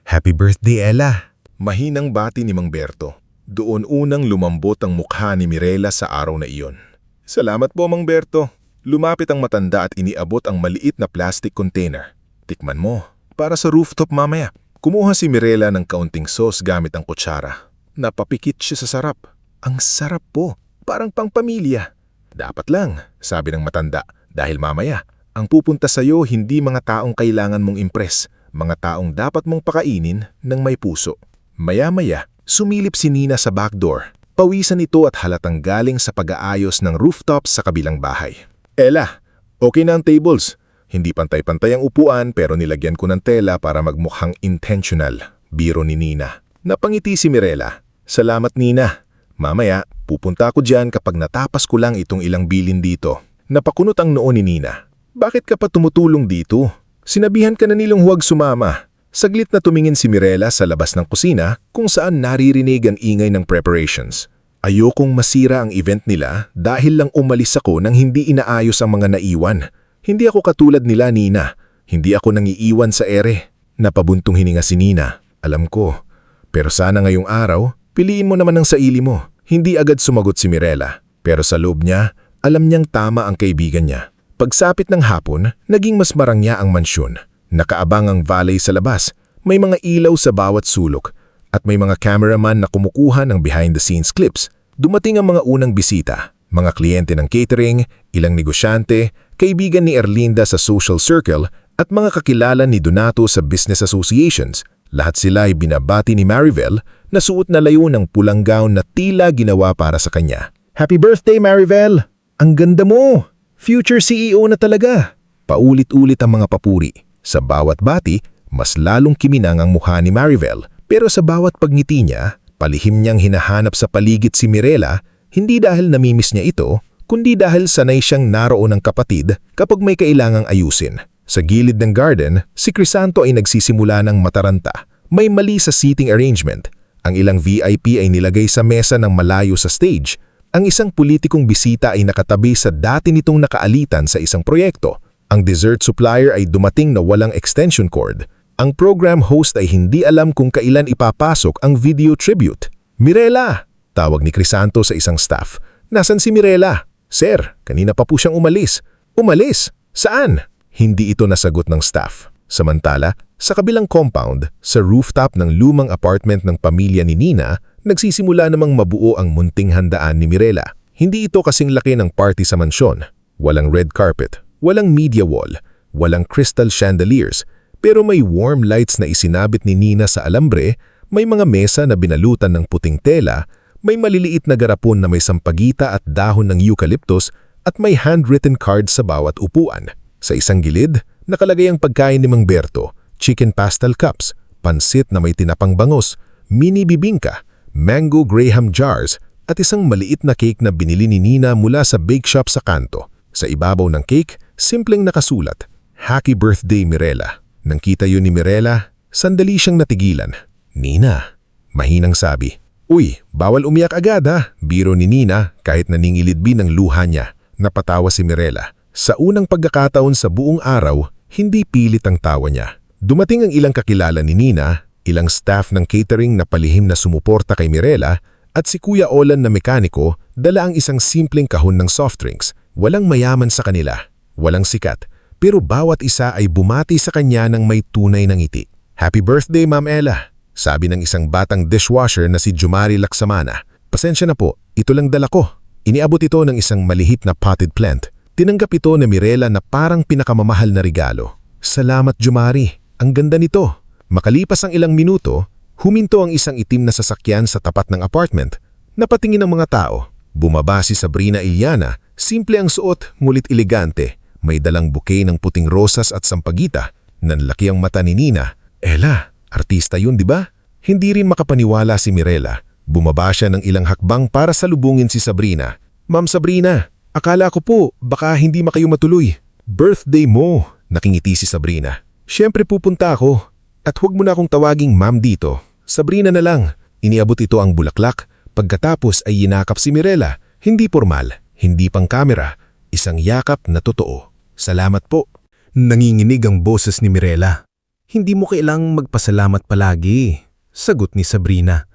"Happy birthday, Ella!" Mahinang bati ni Mang Berto. Doon unang lumambot ang mukha ni Mirela sa araw na iyon. "Salamat po, Mang Berto." Lumapit ang matanda at iniabot ang maliit na plastic container. "Tikman mo, para sa rooftop mamaya." Kumuha si Mirela ng kaunting sauce gamit ang kutsara. Napapikit siya sa sarap. "Ang sarap po, parang pangpamilya." "Dapat lang," sabi ng matanda, "dahil mamaya, ang pupunta sa'yo hindi mga taong kailangan mong impress, mga taong dapat mong pakainin ng may puso." Maya-maya, sumilip si Nina sa backdoor. Pawisan ito at halatang galing sa pag-aayos ng rooftop sa kabilang bahay. "Ella, okay na ang tables. Hindi pantay-pantay ang upuan pero nilagyan ko ng tela para magmukhang intentional." Biro ni Nina. Napangiti si Mirela. "Salamat, Nina. Mamaya, pupunta ako dyan kapag natapas ko lang itong ilang bilin dito." Napakunot ang noo ni Nina. "Bakit ka pa tumutulong dito? Sinabihan ka na nilang huwag sumama." Saglit na tumingin si Mirela sa labas ng kusina kung saan naririnig ang ingay ng preparations. "Ayokong masira ang event nila dahil lang umalis ako nang hindi inaayos ang mga naiwan. Hindi ako katulad nila, Nina. Hindi ako nangiiwan sa ere." Napabuntong hininga si Nina. "Alam ko. Pero sana ngayong araw, piliin mo naman ang sarili mo." Hindi agad sumagot si Mirela. Pero sa loob niya, alam niyang tama ang kaibigan niya. Pagsapit ng hapon, naging mas marangya ang mansyon. Nakaabang ang valet sa labas. May mga ilaw sa bawat sulok. At may mga cameraman na kumukuha ng behind-the-scenes clips. Dumating ang mga unang bisita, mga kliyente ng catering, ilang negosyante, kaibigan ni Erlinda sa social circle at mga kakilala ni Donato sa business associations. Lahat sila ay binabati ni Marivel na suot na layo ng pulang gown na tila ginawa para sa kanya. Happy birthday, Marivel! Ang ganda mo! Future CEO na talaga! Paulit-ulit ang mga papuri. Sa bawat bati, mas lalong kiminang ang mukha ni Marivel. Pero sa bawat pagngiti niya, palihim niyang hinahanap sa paligid si Mirela, hindi dahil namimiss niya ito, kundi dahil sanay siyang naroon ng kapatid kapag may kailangang ayusin. Sa gilid ng garden, si Crisanto ay nagsisimula ng mataranta. May mali sa seating arrangement. Ang ilang VIP ay nilagay sa mesa ng malayo sa stage. Ang isang politikong bisita ay nakatabi sa dati nitong nakaalitan sa isang proyekto. Ang dessert supplier ay dumating na walang extension cord. Ang program host ay hindi alam kung kailan ipapasok ang video tribute. Mirela! Tawag ni Crisanto sa isang staff. Nasaan si Mirela? Sir, kanina pa po siyang umalis. Umalis? Saan? Hindi ito nasagot ng staff. Samantala, sa kabilang compound, sa rooftop ng lumang apartment ng pamilya ni Nina, nagsisimula namang mabuo ang munting handaan ni Mirela. Hindi ito kasing laki ng party sa mansyon. Walang red carpet, walang media wall, walang crystal chandeliers, pero may warm lights na isinabit ni Nina sa alambre, may mga mesa na binalutan ng puting tela, may maliliit na garapon na may sampagita at dahon ng eucalyptus at may handwritten cards sa bawat upuan. Sa isang gilid, nakalagay ang pagkain ni Mang Berto, chicken pastel cups, pansit na may tinapang bangos, mini bibingka, mango graham jars at isang maliit na cake na binili ni Nina mula sa bake shop sa kanto. Sa ibabaw ng cake, simpleng nakasulat, Happy Birthday Mirela. Nang kita yun ni Mirela, sandali siyang natigilan. Nina, mahinang sabi. Uy, bawal umiyak agad ha, biro ni Nina kahit naningilidbi ng luha niya. Napatawa si Mirela. Sa unang pagkakataon sa buong araw, hindi pilit ang tawa niya. Dumating ang ilang kakilala ni Nina, ilang staff ng catering na palihim na sumuporta kay Mirela, at si Kuya Olan na mekaniko dala ang isang simpleng kahon ng soft drinks. Walang mayaman sa kanila, walang sikat, pero bawat isa ay bumati sa kanya ng may tunay ng ngiti. Happy birthday, Ma'am Ella, sabi ng isang batang dishwasher na si Jumari Laksamana. Pasensya na po, ito lang dala ko. Iniabot ito ng isang malihit na potted plant. Tinanggap ito ni Mirela na parang pinakamamahal na regalo. Salamat, Jumari. Ang ganda nito. Makalipas ang ilang minuto, huminto ang isang itim na sasakyan sa tapat ng apartment. Napatingin ang mga tao. Bumaba si Sabrina Iliana. Simple ang suot, ngulit elegante. May dalang bouquet ng puting rosas at sampagita. Nanlaki ang mata ni Nina. Ella, artista yun, di ba? Hindi rin makapaniwala si Mirela. Bumaba siya ng ilang hakbang para salubungin si Sabrina. Ma'am Sabrina, akala ko po baka hindi makayo matuloy. Birthday mo, nakingiti si Sabrina. Siyempre pupunta ako. At huwag mo na akong tawaging ma'am dito. Sabrina na lang. Iniabot ito ang bulaklak. Pagkatapos ay yinakap si Mirela. Hindi formal, hindi pang kamera. Isang yakap na totoo. Salamat po. Nanginginig ang boses ni Mirela. Hindi mo kailang magpasalamat palagi, sagot ni Sabrina.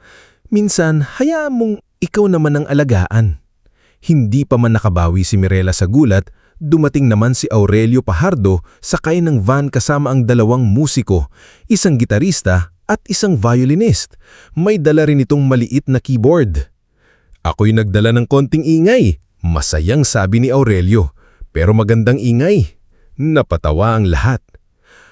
Minsan, hayaan mong ikaw naman ang alagaan. Hindi pa man nakabawi si Mirela sa gulat, dumating naman si Aurelio Pajardo sakay ng van kasama ang dalawang musiko, isang gitarista at isang violinist. May dala rin itong maliit na keyboard. Ako'y nagdala ng konting ingay, masayang sabi ni Aurelio, pero magandang ingay. Napatawa ang lahat.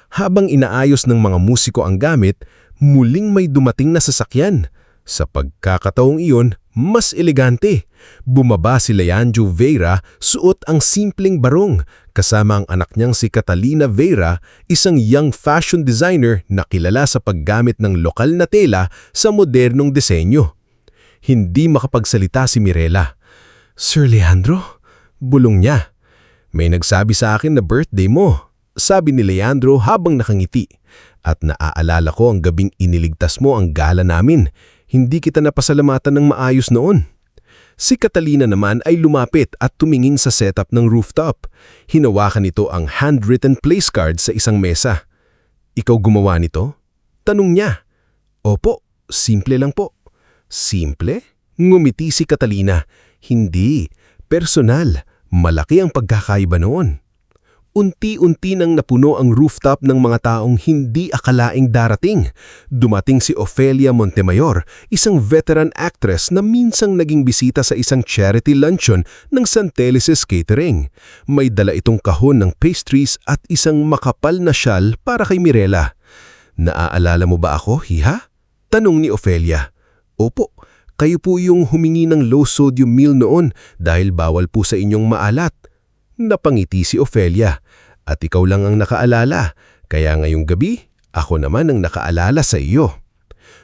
Habang inaayos ng mga musiko ang gamit, muling may dumating na sasakyan. Sa pagkakataong iyon, mas elegante. Bumaba si Leandro Veira, suot ang simpleng barong, kasama ang anak niyang si Catalina Veira, isang young fashion designer na kilala sa paggamit ng lokal na tela sa modernong disenyo. Hindi makapagsalita si Mirela. Sir Leandro? Bulong niya. May nagsabi sa akin na birthday mo, sabi ni Leandro habang nakangiti. At naaalala ko ang gabing iniligtas mo ang gala namin. Hindi kita napasalamatan ng maayos noon. Si Catalina naman ay lumapit at tumingin sa setup ng rooftop. Hinawakan nito ang handwritten place card sa isang mesa. Ikaw gumawa nito? Tanong niya. Opo, simple lang po. Simple? Ngumiti si Catalina. Hindi, personal. Malaki ang pagkakaiba noon. Unti-unti nang napuno ang rooftop ng mga taong hindi akalaing darating. Dumating si Ofelia Montemayor, isang veteran actress na minsang naging bisita sa isang charity luncheon ng Santelices Catering. May dala itong kahon ng pastries at isang makapal na shawl para kay Mirela. "Naaalala mo ba ako, Hiha?" tanong ni Ofelia. "Opo, kayo po yung humingi ng low-sodium meal noon dahil bawal po sa inyong maalat." Napangiti si Ofelia. "At ikaw lang ang nakaalala, kaya ngayong gabi, ako naman ang nakaalala sa iyo."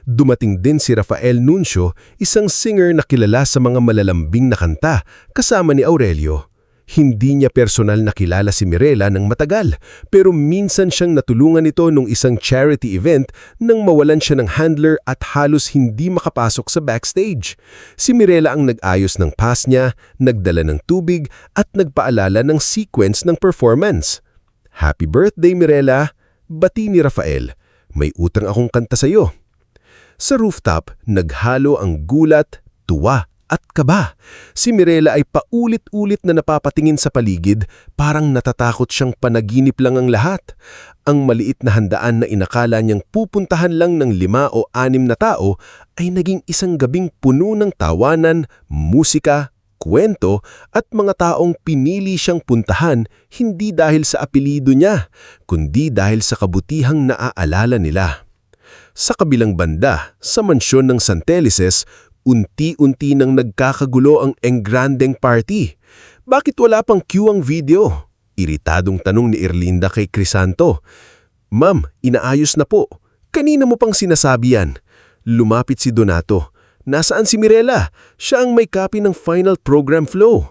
Dumating din si Rafael Nuncio, isang singer na kilala sa mga malalambing na kanta, kasama ni Aurelio. Hindi niya personal na kilala si Mirela ng matagal, pero minsan siyang natulungan nito nung isang charity event nang mawalan siya ng handler at halos hindi makapasok sa backstage. Si Mirela ang nag-ayos ng pass niya, nagdala ng tubig at nagpaalala ng sequence ng performance. "Happy birthday, Mirela!" bati ni Rafael. "May utang akong kanta sa iyo." Sa rooftop, naghalo ang gulat, tuwa at kaba. Si Mirela ay paulit-ulit na napapatingin sa paligid, parang natatakot siyang panaginip lang ang lahat. Ang maliit na handaan na inakala niyang pupuntahan lang ng 5 o 6 na tao ay naging isang gabing puno ng tawanan, musika, kwento at mga taong pinili siyang puntahan hindi dahil sa apelyido niya, kundi dahil sa kabutihang naaalala nila. Sa kabilang banda, sa mansyon ng Santelices, unti-unti nang nagkakagulo ang engrandeng party. "Bakit wala pang cue ang video?" Iritadong tanong ni Erlinda kay Crisanto. "Ma'am, inaayos na po. Kanina mo pang sinasabi yan." Lumapit si Donato. "Nasaan si Mirela? Siya ang may copy ng final program flow."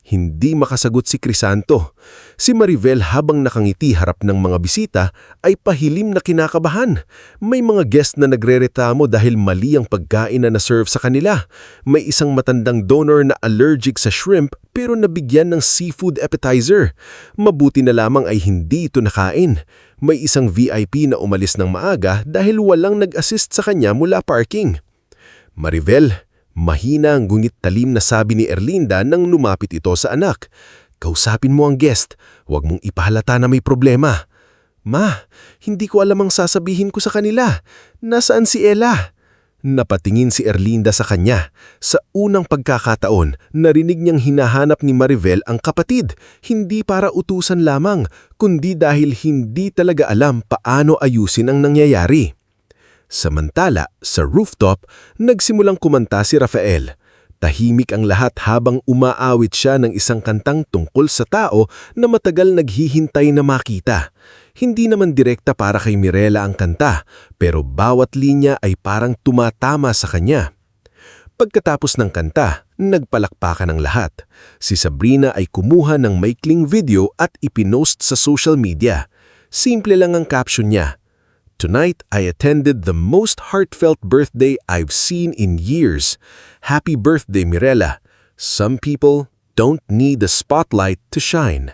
Hindi makasagot si Crisanto. Si Maribel habang nakangiti harap ng mga bisita ay pahilim na kinakabahan. May mga guest na nagrereklamo dahil mali ang pagkain na na-serve sa kanila. May isang matandang donor na allergic sa shrimp pero nabigyan ng seafood appetizer. Mabuti na lamang ay hindi ito nakain. May isang VIP na umalis ng maaga dahil walang nag-assist sa kanya mula parking. "Maribel," mahina ang ngunit talim na sabi ni Erlinda nang lumapit ito sa anak. "Kausapin mo ang guest. Huwag mong ipahalata na may problema." "Ma, hindi ko alam ang sasabihin ko sa kanila. Nasaan si Ella?" Napatingin si Erlinda sa kanya. Sa unang pagkakataon, narinig niyang hinahanap ni Maribel ang kapatid, hindi para utusan lamang, kundi dahil hindi talaga alam paano ayusin ang nangyayari. Samantala, sa rooftop, nagsimulang kumanta si Rafael. Tahimik ang lahat habang umaawit siya ng isang kantang tungkol sa tao na matagal naghihintay na makita. Hindi naman direkta para kay Mirela ang kanta, pero bawat linya ay parang tumatama sa kanya. Pagkatapos ng kanta, nagpalakpakan ang lahat. Si Sabrina ay kumuha ng maikling video at ipinost sa social media. Simple lang ang caption niya. "Tonight, I attended the most heartfelt birthday I've seen in years. Happy birthday, Mirela. Some people don't need the spotlight to shine."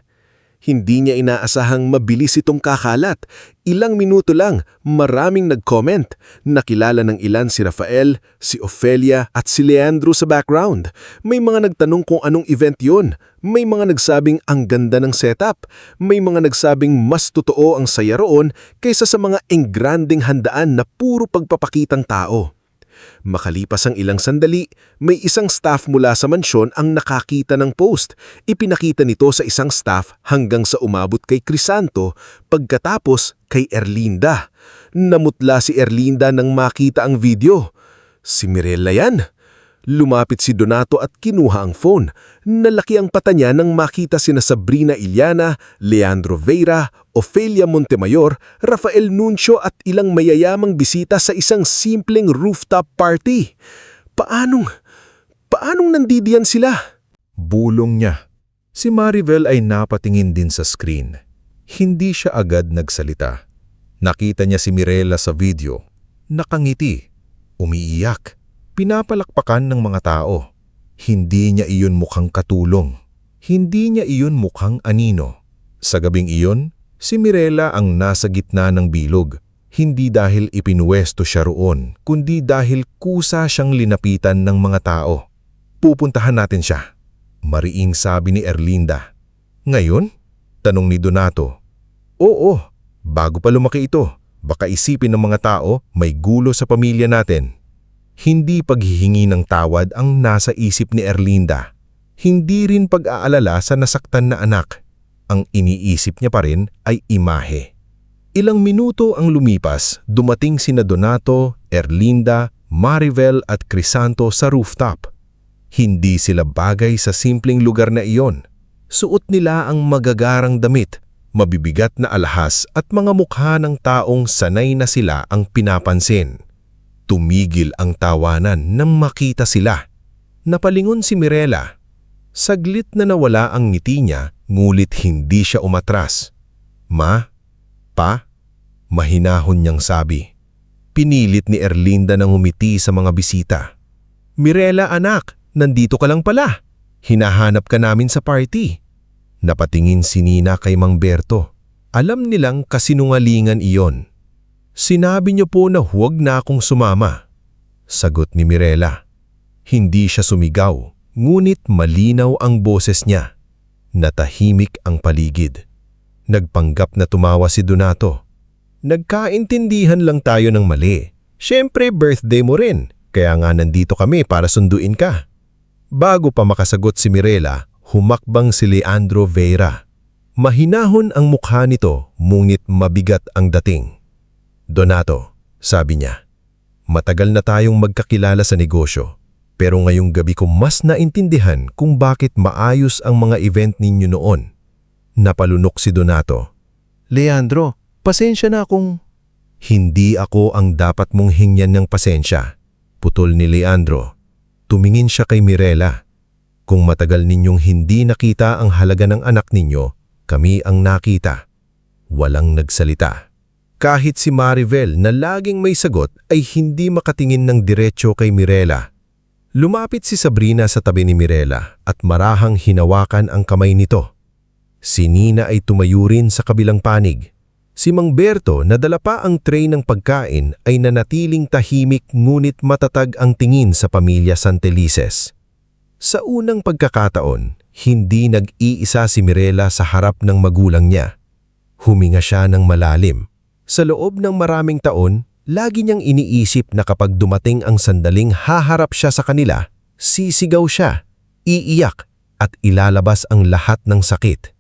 Hindi niya inaasahang mabilis itong kakalat. Ilang minuto lang, maraming nag-comment. Nakilala ng ilan si Rafael, si Ofelia at si Leandro sa background. May mga nagtanong kung anong event yun. May mga nagsabing ang ganda ng setup. May mga nagsabing mas totoo ang saya roon kaysa sa mga engranding handaan na puro pagpapakitang tao. Makalipas ang ilang sandali, may isang staff mula sa mansyon ang nakakita ng post. Ipinakita nito sa isang staff hanggang sa umabot kay Crisanto, pagkatapos kay Erlinda. Namutla si Erlinda nang makita ang video. "Si Mirela yan." Lumapit si Donato at kinuha ang phone. Nalaki ang pata niya nang makita sina Sabrina Iliana, Leandro Veira, Ofelia Montemayor, Rafael Nuncio at ilang mayayamang bisita sa isang simpleng rooftop party. Paanong nandidiyan sila? Bulong niya. Si Maribel ay napatingin din sa screen. Hindi siya agad nagsalita. Nakita niya si Mirela sa video. Nakangiti, umiiyak. Pinapalakpakan ng mga tao. Hindi niya iyon mukhang katulong. Hindi niya iyon mukhang anino. Sa gabing iyon, si Mirela ang nasa gitna ng bilog. Hindi dahil ipinuwesto siya roon, kundi dahil kusa siyang linapitan ng mga tao. "Pupuntahan natin siya," mariing sabi ni Erlinda. "Ngayon?" Tanong ni Donato. Oo, bago pa lumaki ito, baka isipin ng mga tao may gulo sa pamilya natin. Hindi paghihingi ng tawad ang nasa isip ni Erlinda. Hindi rin pag-aalala sa nasaktan na anak. Ang iniisip niya pa rin ay imahe. Ilang minuto ang lumipas, dumating sina Donato, Erlinda, Maribel at Crisanto sa rooftop. Hindi sila bagay sa simpleng lugar na iyon. Suot nila ang magagarang damit, mabibigat na alahas at mga mukha ng taong sanay na sila ang pinapansin. Tumigil ang tawanan nang makita sila. Napalingon si Mirela. Saglit na nawala ang ngiti niya, ngulit hindi siya umatras. Ma? Pa? Mahinahon niyang sabi. Pinilit ni Erlinda nang umiti sa mga bisita. Mirela anak, nandito ka lang pala. Hinahanap ka namin sa party. Napatingin si Nina kay Mang Berto. Alam nilang kasinungalingan iyon. Sinabi niyo po na huwag na akong sumama. Sagot ni Mirela. Hindi siya sumigaw, ngunit malinaw ang boses niya. Natahimik ang paligid. Nagpanggap na tumawa si Donato. Nagkaintindihan lang tayo ng mali. Siyempre birthday mo rin, kaya nga nandito kami para sunduin ka. Bago pa makasagot si Mirela, humakbang si Leandro Vera. Mahinahon ang mukha nito, ngunit mabigat ang dating. Donato, sabi niya, matagal na tayong magkakilala sa negosyo, pero ngayong gabi ko mas naintindihan kung bakit maayos ang mga event ninyo noon. Napalunok si Donato. Leandro, pasensya na kung... Hindi ako ang dapat mong hingyan ng pasensya, putol ni Leandro. Tumingin siya kay Mirela. Kung matagal ninyong hindi nakita ang halaga ng anak ninyo, kami ang nakita. Walang nagsalita. Kahit si Maribel na laging may sagot ay hindi makatingin ng diretsyo kay Mirela. Lumapit si Sabrina sa tabi ni Mirela at marahang hinawakan ang kamay nito. Si Nina ay tumayo rin sa kabilang panig. Si Mang Berto na dala pa ang tray ng pagkain ay nanatiling tahimik ngunit matatag ang tingin sa pamilya Santelices. Sa unang pagkakataon, hindi nag-iisa si Mirela sa harap ng magulang niya. Huminga siya ng malalim. Sa loob ng maraming taon, lagi niyang iniisip na kapag dumating ang sandaling haharap siya sa kanila, sisigaw siya, iiyak at ilalabas ang lahat ng sakit.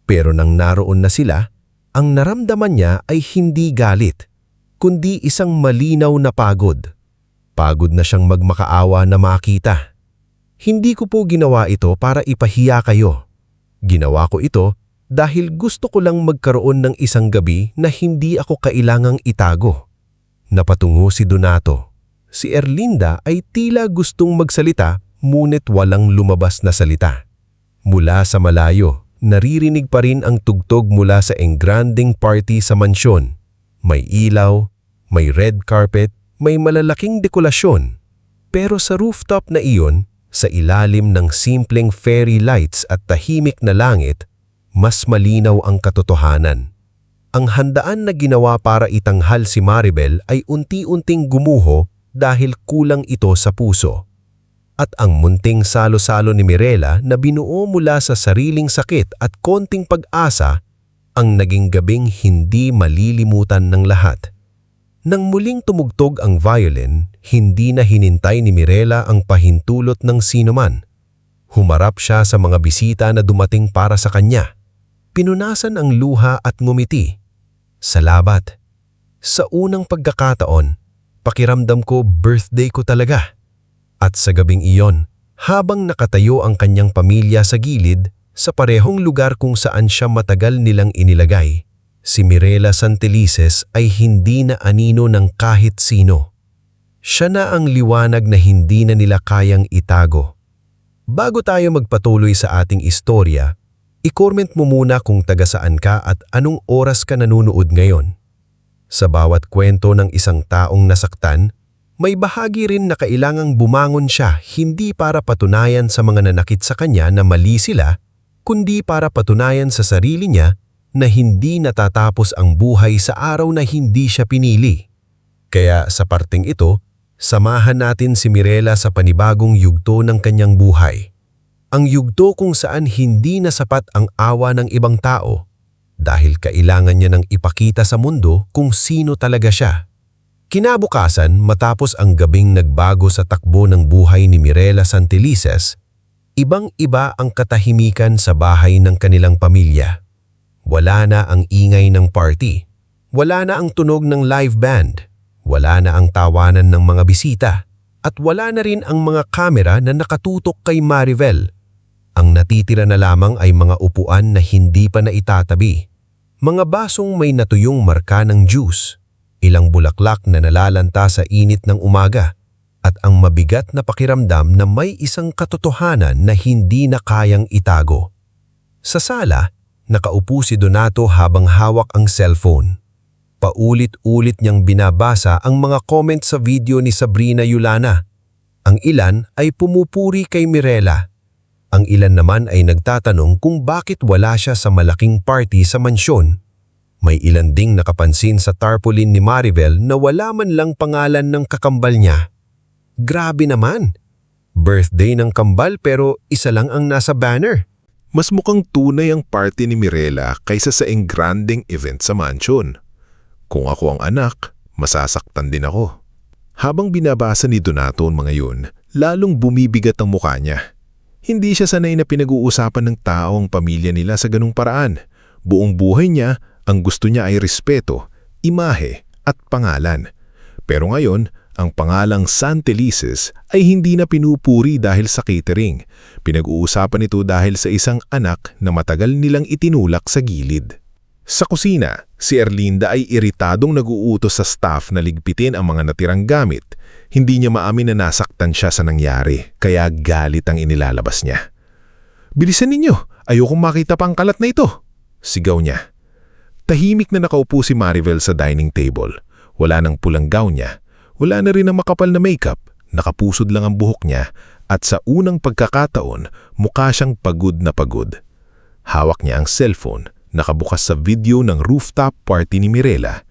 Pero nang naroon na sila, ang naramdaman niya ay hindi galit, kundi isang malinaw na pagod. Pagod na siyang magmakaawa na makita. Hindi ko po ginawa ito para ipahiya kayo. Ginawa ko ito dahil gusto ko lang magkaroon ng isang gabi na hindi ako kailangang itago. Napatungo si Donato. Si Erlinda ay tila gustong magsalita ngunit walang lumabas na salita. Mula sa malayo, naririnig pa rin ang tugtog mula sa engranding party sa mansyon. May ilaw, may red carpet, may malalaking dekolasyon. Pero sa rooftop na iyon, sa ilalim ng simpleng fairy lights at tahimik na langit, mas malinaw ang katotohanan. Ang handaan na ginawa para itanghal si Maribel ay unti-unting gumuho dahil kulang ito sa puso. At ang munting salo-salo ni Mirela na binuo mula sa sariling sakit at konting pag-asa ang naging gabing hindi malilimutan ng lahat. Nang muling tumugtog ang violin, hindi na hinintay ni Mirela ang pahintulot ng sinuman. Humarap siya sa mga bisita na dumating para sa kanya. Pinunasan ang luha at ngumiti. Salamat. Sa unang pagkakataon, pakiramdam ko birthday ko talaga. At sa gabing iyon, habang nakatayo ang kanyang pamilya sa gilid, sa parehong lugar kung saan siya matagal nilang inilagay, si Mirela Santelices ay hindi na anino ng kahit sino. Siya na ang liwanag na hindi na nila kayang itago. Bago tayo magpatuloy sa ating istorya, i-comment mo muna kung taga saan ka at anong oras ka nanonood ngayon. Sa bawat kwento ng isang taong nasaktan, may bahagi rin na kailangang bumangon siya hindi para patunayan sa mga nanakit sa kanya na mali sila, kundi para patunayan sa sarili niya na hindi natatapos ang buhay sa araw na hindi siya pinili. Kaya sa parting ito, samahan natin si Mirela sa panibagong yugto ng kanyang buhay. Ang yugto kung saan hindi na sapat ang awa ng ibang tao dahil kailangan niya ng ipakita sa mundo kung sino talaga siya. Kinabukasan, matapos ang gabing nagbago sa takbo ng buhay ni Mirela Santelices, ibang-iba ang katahimikan sa bahay ng kanilang pamilya. Wala na ang ingay ng party. Wala na ang tunog ng live band. Wala na ang tawanan ng mga bisita. At wala na rin ang mga kamera na nakatutok kay Marivel. Ang natitira na lamang ay mga upuan na hindi pa naitatabi. Mga basong may natuyong marka ng juice. Ilang bulaklak na nalalanta sa init ng umaga. At ang mabigat na pakiramdam na may isang katotohanan na hindi na kayang itago. Sa sala, nakaupo si Donato habang hawak ang cellphone. Paulit-ulit niyang binabasa ang mga comment sa video ni Sabrina Yulana. Ang ilan ay pumupuri kay Mirela. Ang ilan naman ay nagtatanong kung bakit wala siya sa malaking party sa mansyon. May ilan ding nakapansin sa tarpaulin ni Marivel na wala man lang pangalan ng kakambal niya. Grabe naman! Birthday ng kambal pero isa lang ang nasa banner. Mas mukhang tunay ang party ni Mirela kaysa sa engranding event sa mansion. Kung ako ang anak, masasaktan din ako. Habang binabasa ni Donato ang mga yun, lalong bumibigat ang mukha niya. Hindi siya sanay na pinag-uusapan ng tao ang pamilya nila sa ganung paraan. Buong buhay niya, ang gusto niya ay respeto, imahe at pangalan. Pero ngayon, ang pangalang Santelices ay hindi na pinupuri dahil sa catering. Pinag-uusapan ito dahil sa isang anak na matagal nilang itinulak sa gilid. Sa kusina, si Erlinda ay iritadong nag-uutos sa staff na ligpitin ang mga natirang gamit. Hindi niya maamin na nasaktan siya sa nangyari, kaya galit ang inilalabas niya. "Bilisan ninyo, ayokong makita pa ang kalat na ito," sigaw niya. Tahimik na nakaupo si Marivel sa dining table. Wala nang pulang gown niya. Wala na rin ang makapal na makeup, nakapusod lang ang buhok niya at sa unang pagkakataon, mukha siyang pagod na pagod. Hawak niya ang cellphone, nakabukas sa video ng rooftop party ni Mirela.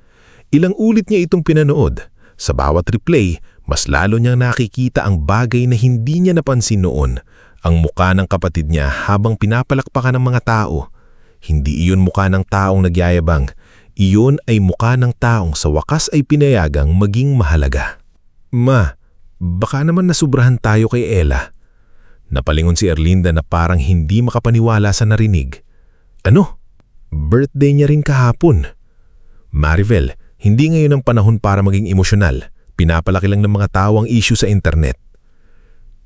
Ilang ulit niya itong pinanood. Sa bawat replay, mas lalo niyang nakikita ang bagay na hindi niya napansin noon, ang mukha ng kapatid niya habang pinapalakpakan ng mga tao. Hindi iyon mukha ng taong nagyayabang. Iyon ay mukha ng taong sa wakas ay pinayagang maging mahalaga. "Ma, baka naman nasubrahan tayo kay Ella." Napalingon si Erlinda na parang hindi makapaniwala sa narinig. "Ano? Birthday niya rin kahapon." "Marivel, hindi ngayon ang panahon para maging emosyonal. Pinapalaki lang ng mga tao ang issue sa internet."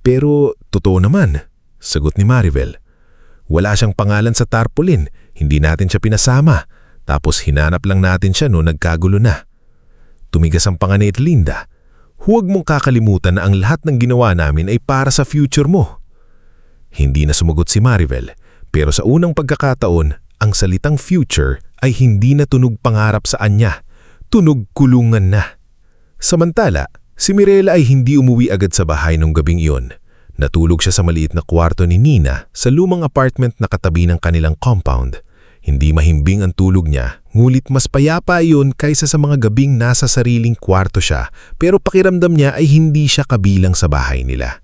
"Pero totoo naman," sagot ni Marivel. "Wala siyang pangalan sa tarpaulin, hindi natin siya pinasama. Tapos hinanap lang natin siya noong nagkagulo na." Tumigas ang panga ni Erlinda. "Huwag mong kakalimutan na ang lahat ng ginawa namin ay para sa future mo." Hindi na sumagot si Marivel, pero sa unang pagkakataon, ang salitang future ay hindi na tunog pangarap sa anya, tunog kulungan na. Samantala, si Mirela ay hindi umuwi agad sa bahay nung gabing iyon. Natulog siya sa maliit na kwarto ni Nina sa lumang apartment na katabi ng kanilang compound. Hindi mahimbing ang tulog niya, ngulit mas payapa iyon kaysa sa mga gabing nasa sariling kwarto siya, pero pakiramdam niya ay hindi siya kabilang sa bahay nila.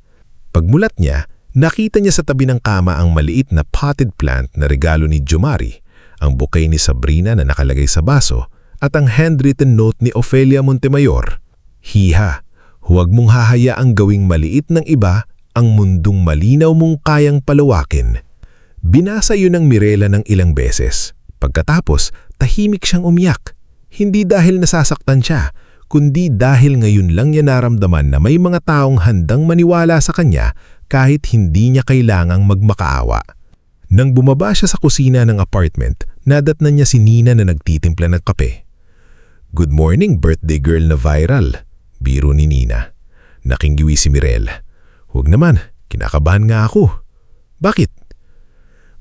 Pagmulat niya, nakita niya sa tabi ng kama ang maliit na potted plant na regalo ni Jomari, ang bouquet ni Sabrina na nakalagay sa baso, at ang handwritten note ni Ofelia Montemayor. "Hiha, huwag mong hahayaang gawing maliit ng iba ang mundong malinaw mong kayang palawakin." Binasa yun ng Mirela ng ilang beses. Pagkatapos, tahimik siyang umiyak. Hindi dahil nasasaktan siya, kundi dahil ngayon lang niya naramdaman na may mga taong handang maniwala sa kanya kahit hindi niya kailangang magmakaawa. Nang bumaba siya sa kusina ng apartment, nadatnan niya si Nina na nagtitimpla ng kape. "Good morning, birthday girl na viral," biro ni Nina. Nakinggiwi si Mirela. "Huwag naman, kinakabahan nga ako." "Bakit?"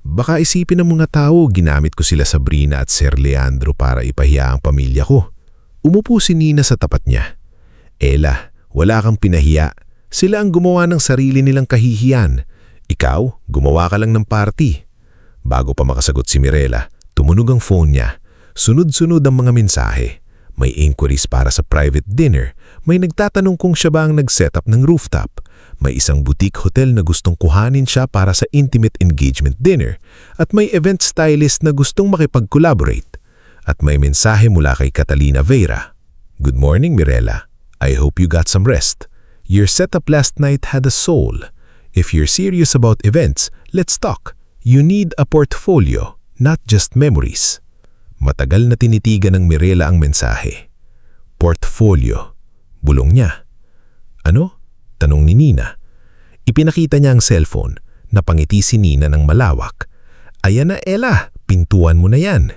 "Baka isipin ng mga tao ginamit ko sila Sabrina at Sir Leandro para ipahiya ang pamilya ko." Umupo si Nina sa tapat niya. "Ella, wala kang pinahiya. Sila ang gumawa ng sarili nilang kahihiyan. Ikaw, gumawa ka lang ng party." Bago pa makasagot si Mirela, tumunog ang phone niya. Sunod-sunod ang mga mensahe. May inquiries para sa private dinner, may nagtatanong kung siya ba ang nag-setup ng rooftop, may isang boutique hotel na gustong kuhanin siya para sa intimate engagement dinner, at may event stylist na gustong makipag-collaborate. At may mensahe mula kay Catalina Vera. Good morning, Mirela. I hope you got some rest. Your setup last night had a soul. If you're serious about events, let's talk. You need a portfolio, not just memories. Matagal na tinitigan ng Mirela ang mensahe. Portfolio. Bulong niya. Ano? Tanong ni Nina. Ipinakita niya ang cellphone. Napangiti si Nina ng malawak. Ayan na Ella, pintuan mo na yan.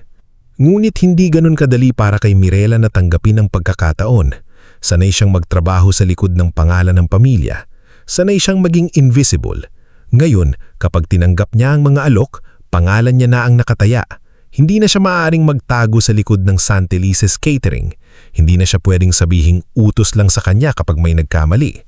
Ngunit hindi ganun kadali para kay Mirela na tanggapin ang pagkakataon. Sanay siyang magtrabaho sa likod ng pangalan ng pamilya. Sanay siyang maging invisible. Ngayon, kapag tinanggap niya ang mga alok, pangalan niya na ang nakataya. Hindi na siya maaaring magtago sa likod ng Santelices Catering. Hindi na siya pwedeng sabihing utos lang sa kanya kapag may nagkamali.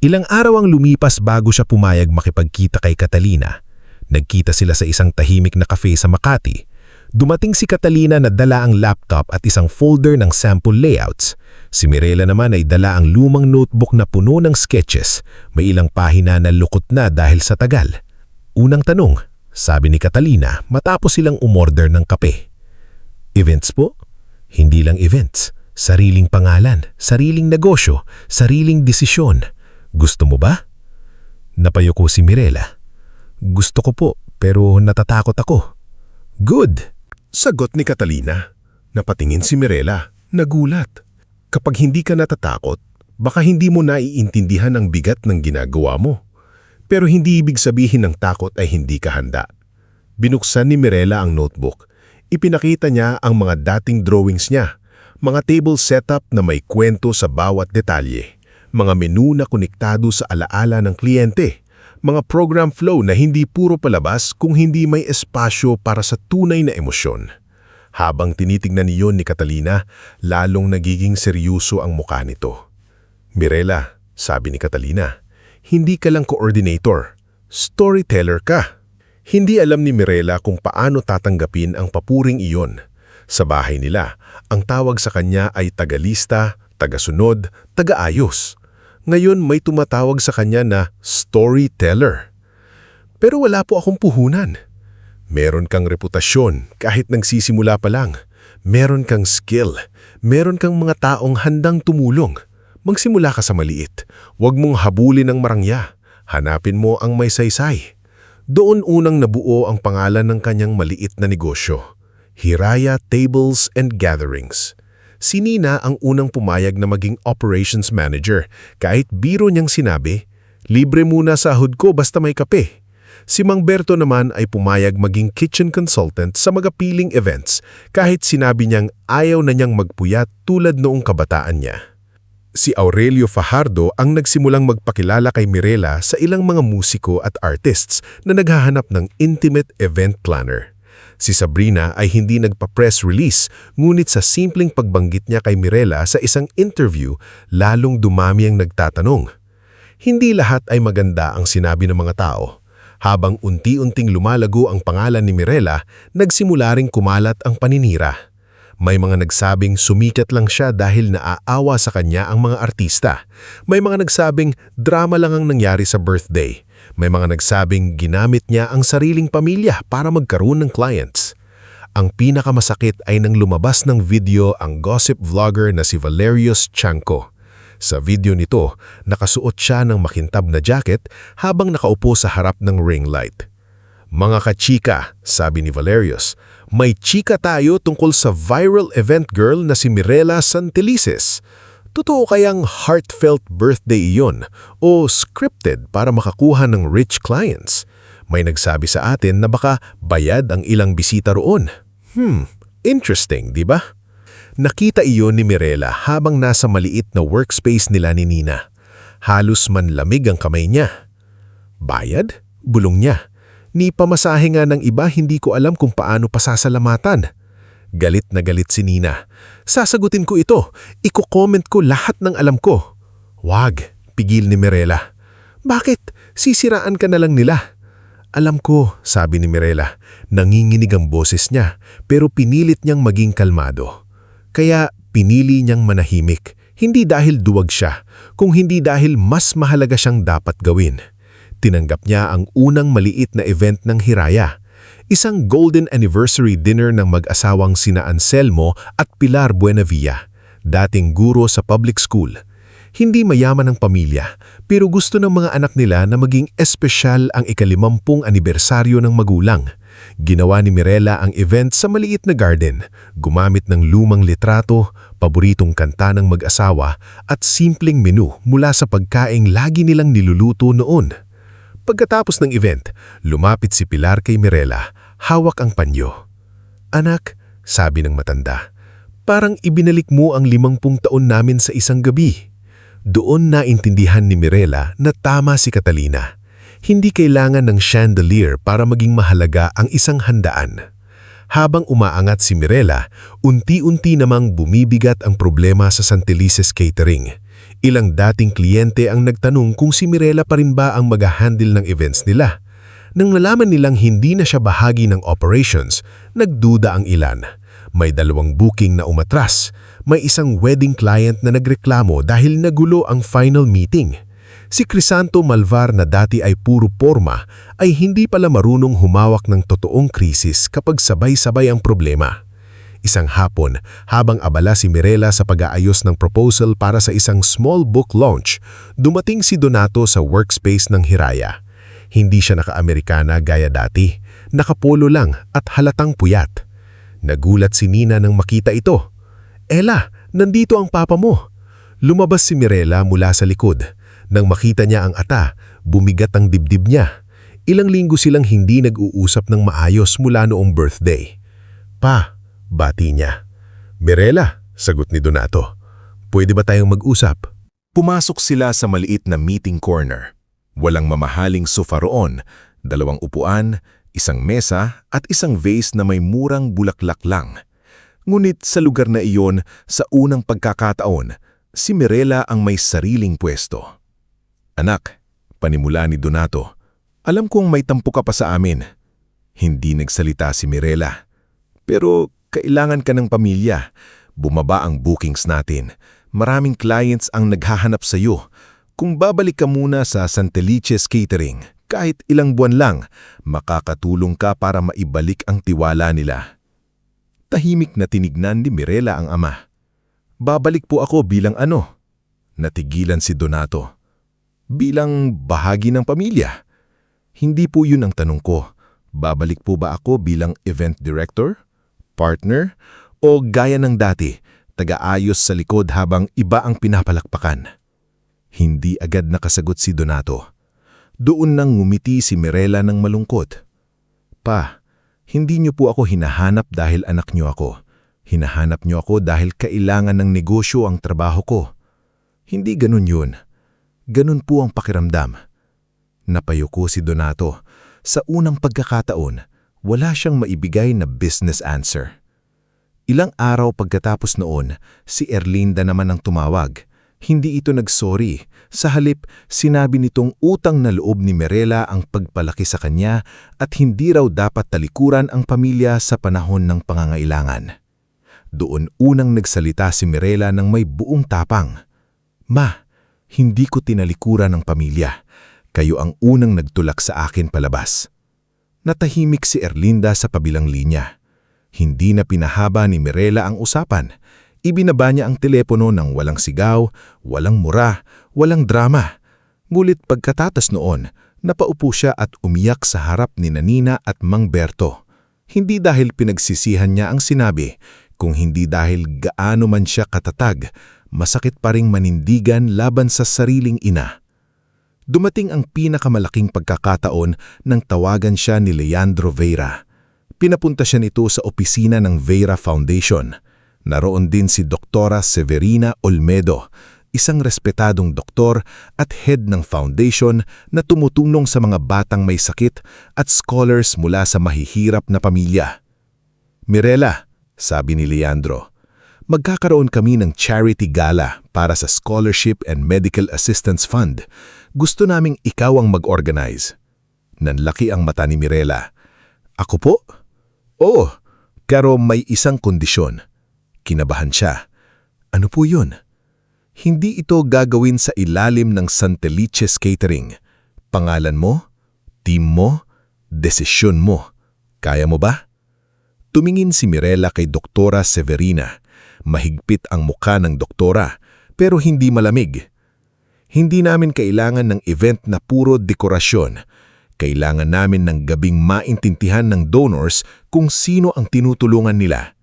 Ilang araw ang lumipas bago siya pumayag makipagkita kay Catalina. Nagkita sila sa isang tahimik na cafe sa Makati. Dumating si Catalina na dala ang laptop at isang folder ng sample layouts. Si Mirela naman ay dala ang lumang notebook na puno ng sketches. May ilang pahina na lukot na dahil sa tagal. Unang tanong, sabi ni Catalina matapos silang umorder ng kape. Events po? Hindi lang events. Sariling pangalan, sariling negosyo, sariling desisyon. Gusto mo ba? Napayuko si Mirela. Gusto ko po, pero natatakot ako. Good! Sagot ni Catalina. Napatingin si Mirela. Nagulat. Kapag hindi ka natatakot, baka hindi mo naiintindihan ang bigat ng ginagawa mo. Pero hindi ibig sabihin ng takot ay hindi ka handa. Binuksan ni Mirela ang notebook. Ipinakita niya ang mga dating drawings niya, mga table setup na may kwento sa bawat detalye, mga menu na konektado sa alaala ng kliyente, mga program flow na hindi puro palabas kung hindi may espasyo para sa tunay na emosyon. Habang tinitignan niyon ni Catalina, lalong nagiging seryoso ang mukha nito. Mirela, sabi ni Catalina, hindi ka lang coordinator, storyteller ka. Hindi alam ni Mirela kung paano tatanggapin ang papuring iyon. Sa bahay nila, ang tawag sa kanya ay tagalista, tagasunod, tagaayos. Ngayon may tumatawag sa kanya na storyteller. Pero wala po akong puhunan. Meron kang reputasyon kahit nagsisimula pa lang. Meron kang skill. Meron kang mga taong handang tumulong. Magsimula ka sa maliit. Huwag mong habulin ang marangya. Hanapin mo ang may saysay. Doon unang nabuo ang pangalan ng kanyang maliit na negosyo. Hiraya Tables and Gatherings. Si Nina ang unang pumayag na maging operations manager kahit biro niyang sinabi, libre muna sahod ko basta may kape. Si Mang Berto naman ay pumayag maging kitchen consultant sa magapiling events kahit sinabi niyang ayaw na niyang magpuyat tulad noong kabataan niya. Si Aurelio Fajardo ang nagsimulang magpakilala kay Mirela sa ilang mga musiko at artists na naghahanap ng intimate event planner. Si Sabrina ay hindi nagpa-press release, ngunit sa simpleng pagbanggit niya kay Mirela sa isang interview, lalong dumami ang nagtatanong. Hindi lahat ay maganda ang sinabi ng mga tao. Habang unti-unting lumalago ang pangalan ni Mirela, nagsimula ring kumalat ang paninira. May mga nagsabing sumikat lang siya dahil naaawa sa kanya ang mga artista. May mga nagsabing drama lang ang nangyari sa birthday. May mga nagsabing ginamit niya ang sariling pamilya para magkaroon ng clients. Ang pinakamasakit ay nang lumabas ng video ang gossip vlogger na si Valerius Chanco. Sa video nito, nakasuot siya ng makintab na jacket habang nakaupo sa harap ng ring light. Mga kachika, sabi ni Valerius, may chika tayo tungkol sa viral event girl na si Mirela Santelices. Totoo kayang heartfelt birthday iyon o scripted para makakuha ng rich clients? May nagsabi sa atin na baka bayad ang ilang bisita roon. Interesting, di ba? Nakita iyon ni Mirela habang nasa maliit na workspace nila ni Nina. Halos manlamig ang kamay niya. Bayad? Bulong niya. Ni pamasahe nga ng iba, hindi ko alam kung paano pasasalamatan. Galit na galit si Nina. Sasagutin ko ito. Iko-comment ko lahat ng alam ko. Wag, pigil ni Mirela. Bakit? Sisiraan ka na lang nila. Alam ko, sabi ni Mirela. Nanginginig ang boses niya, pero pinilit niyang maging kalmado. Kaya pinili niyang manahimik, hindi dahil duwag siya, kung hindi dahil mas mahalaga siyang dapat gawin. Tinanggap niya ang unang maliit na event ng Hiraya, isang golden anniversary dinner ng mag-asawang sina Anselmo at Pilar Buenavilla, dating guro sa public school. Hindi mayaman ang pamilya, pero gusto ng mga anak nila na maging espesyal ang ika-50 anibersaryo ng magulang. Ginawa ni Mirela ang event sa maliit na garden, gumamit ng lumang litrato, paboritong kanta ng mag-asawa at simpleng menu mula sa pagkaing lagi nilang niluluto noon. Pagkatapos ng event, lumapit si Pilar kay Mirela, hawak ang panyo. "Anak," sabi ng matanda, "parang ibinalik mo ang 50 taon namin sa isang gabi." Doon naintindihan ni Mirela na tama si Catalina. Hindi kailangan ng chandelier para maging mahalaga ang isang handaan. Habang umaangat si Mirela, unti-unti namang bumibigat ang problema sa Santelices Catering. Ilang dating kliyente ang nagtanong kung si Mirela pa rin ba ang mag-handle ng events nila. Nang nalaman nilang hindi na siya bahagi ng operations, nagduda ang ilan. May 2 booking na umatras. May isang wedding client na nagreklamo dahil nagulo ang final meeting. Si Crisanto Malvar na dati ay puro porma ay hindi pala marunong humawak ng totoong krisis kapag sabay-sabay ang problema. Isang hapon, habang abala si Mirela sa pag-aayos ng proposal para sa isang small book launch, dumating si Donato sa workspace ng Hiraya. Hindi siya naka-Amerikana gaya dati, nakapolo lang at halatang puyat. Nagulat si Nina nang makita ito. "Ella, nandito ang papa mo." Lumabas si Mirela mula sa likod. Nang makita niya ang ata, bumigat ang dibdib niya. Ilang linggo silang hindi nag-uusap ng maayos mula noong birthday. "Pa," bati niya. "Mirela," sagot ni Donato, "pwede ba tayong mag-usap?" Pumasok sila sa maliit na meeting corner. Walang mamahaling sofa roon, 2 upuan, isang mesa at isang vase na may murang bulaklak lang. Ngunit sa lugar na iyon, sa unang pagkakataon, si Mirela ang may sariling pwesto. "Anak," panimula ni Donato, "alam kong may tampo ka pa sa amin." Hindi nagsalita si Mirela. "Pero kailangan ka ng pamilya. Bumaba ang bookings natin. Maraming clients ang naghahanap sa iyo. Kung babalik ka muna sa Santelices Catering, kahit ilang buwan lang, makakatulong ka para maibalik ang tiwala nila." Tahimik na tinignan ni Mirela ang ama. "Babalik po ako bilang ano?" Natigilan si Donato. "Bilang bahagi ng pamilya." "Hindi po yun ang tanong ko. Babalik po ba ako bilang event director, partner, o gaya ng dati, taga-ayos sa likod habang iba ang pinapalakpakan?" Hindi agad nakasagot si Donato. Doon nang ngumiti si Mirela ng malungkot. "Pa, hindi niyo po ako hinahanap dahil anak niyo ako. Hinahanap niyo ako dahil kailangan ng negosyo ang trabaho ko. Hindi ganun yun. Ganun po ang pakiramdam." Napayuko si Donato. Sa unang pagkakataon, wala siyang maibigay na business answer. Ilang araw pagkatapos noon, si Erlinda naman ang tumawag. Hindi ito nagsorry. Sa halip, sinabi nitong utang na loob ni Mirela ang pagpalaki sa kanya at hindi raw dapat talikuran ang pamilya sa panahon ng pangangailangan. Doon unang nagsalita si Mirela ng may buong tapang. "Ma, hindi ko tinalikuran ang pamilya. Kayo ang unang nagtulak sa akin palabas." Natahimik si Erlinda sa kabilang linya. Hindi na pinahaba ni Mirela ang usapan. Ibinaba niya ang telepono ng walang sigaw, walang mura, walang drama. Ngulit pagkatatas noon, napaupo siya at umiyak sa harap ni Nina at Mang Berto. Hindi dahil pinagsisihan niya ang sinabi, kung hindi dahil gaano man siya katatag, masakit pa ring manindigan laban sa sariling ina. Dumating ang pinakamalaking pagkakataon nang tawagan siya ni Leandro Veira. Pinapunta siya nito sa opisina ng Veira Foundation. Naroon din si Doktora Severina Olmedo, isang respetadong doktor at head ng foundation na tumutulong sa mga batang may sakit at scholars mula sa mahihirap na pamilya. "Mirela," sabi ni Leandro, "magkakaroon kami ng charity gala para sa Scholarship and Medical Assistance Fund. Gusto naming ikaw ang mag-organize." Nanlaki ang mata ni Mirela. "Ako po?" "Oo, pero may isang kondisyon." Kinabahan siya. Ano po yun? Hindi ito gagawin sa ilalim ng Santelices Catering. Pangalan mo, team mo, desisyon mo. Kaya mo ba? Tumingin si Mirela kay Doktora Severina. Mahigpit ang mukha ng doktora, pero hindi malamig. Hindi namin kailangan ng event na puro dekorasyon. Kailangan namin ng gabing maintindihan ng donors kung sino ang tinutulungan nila.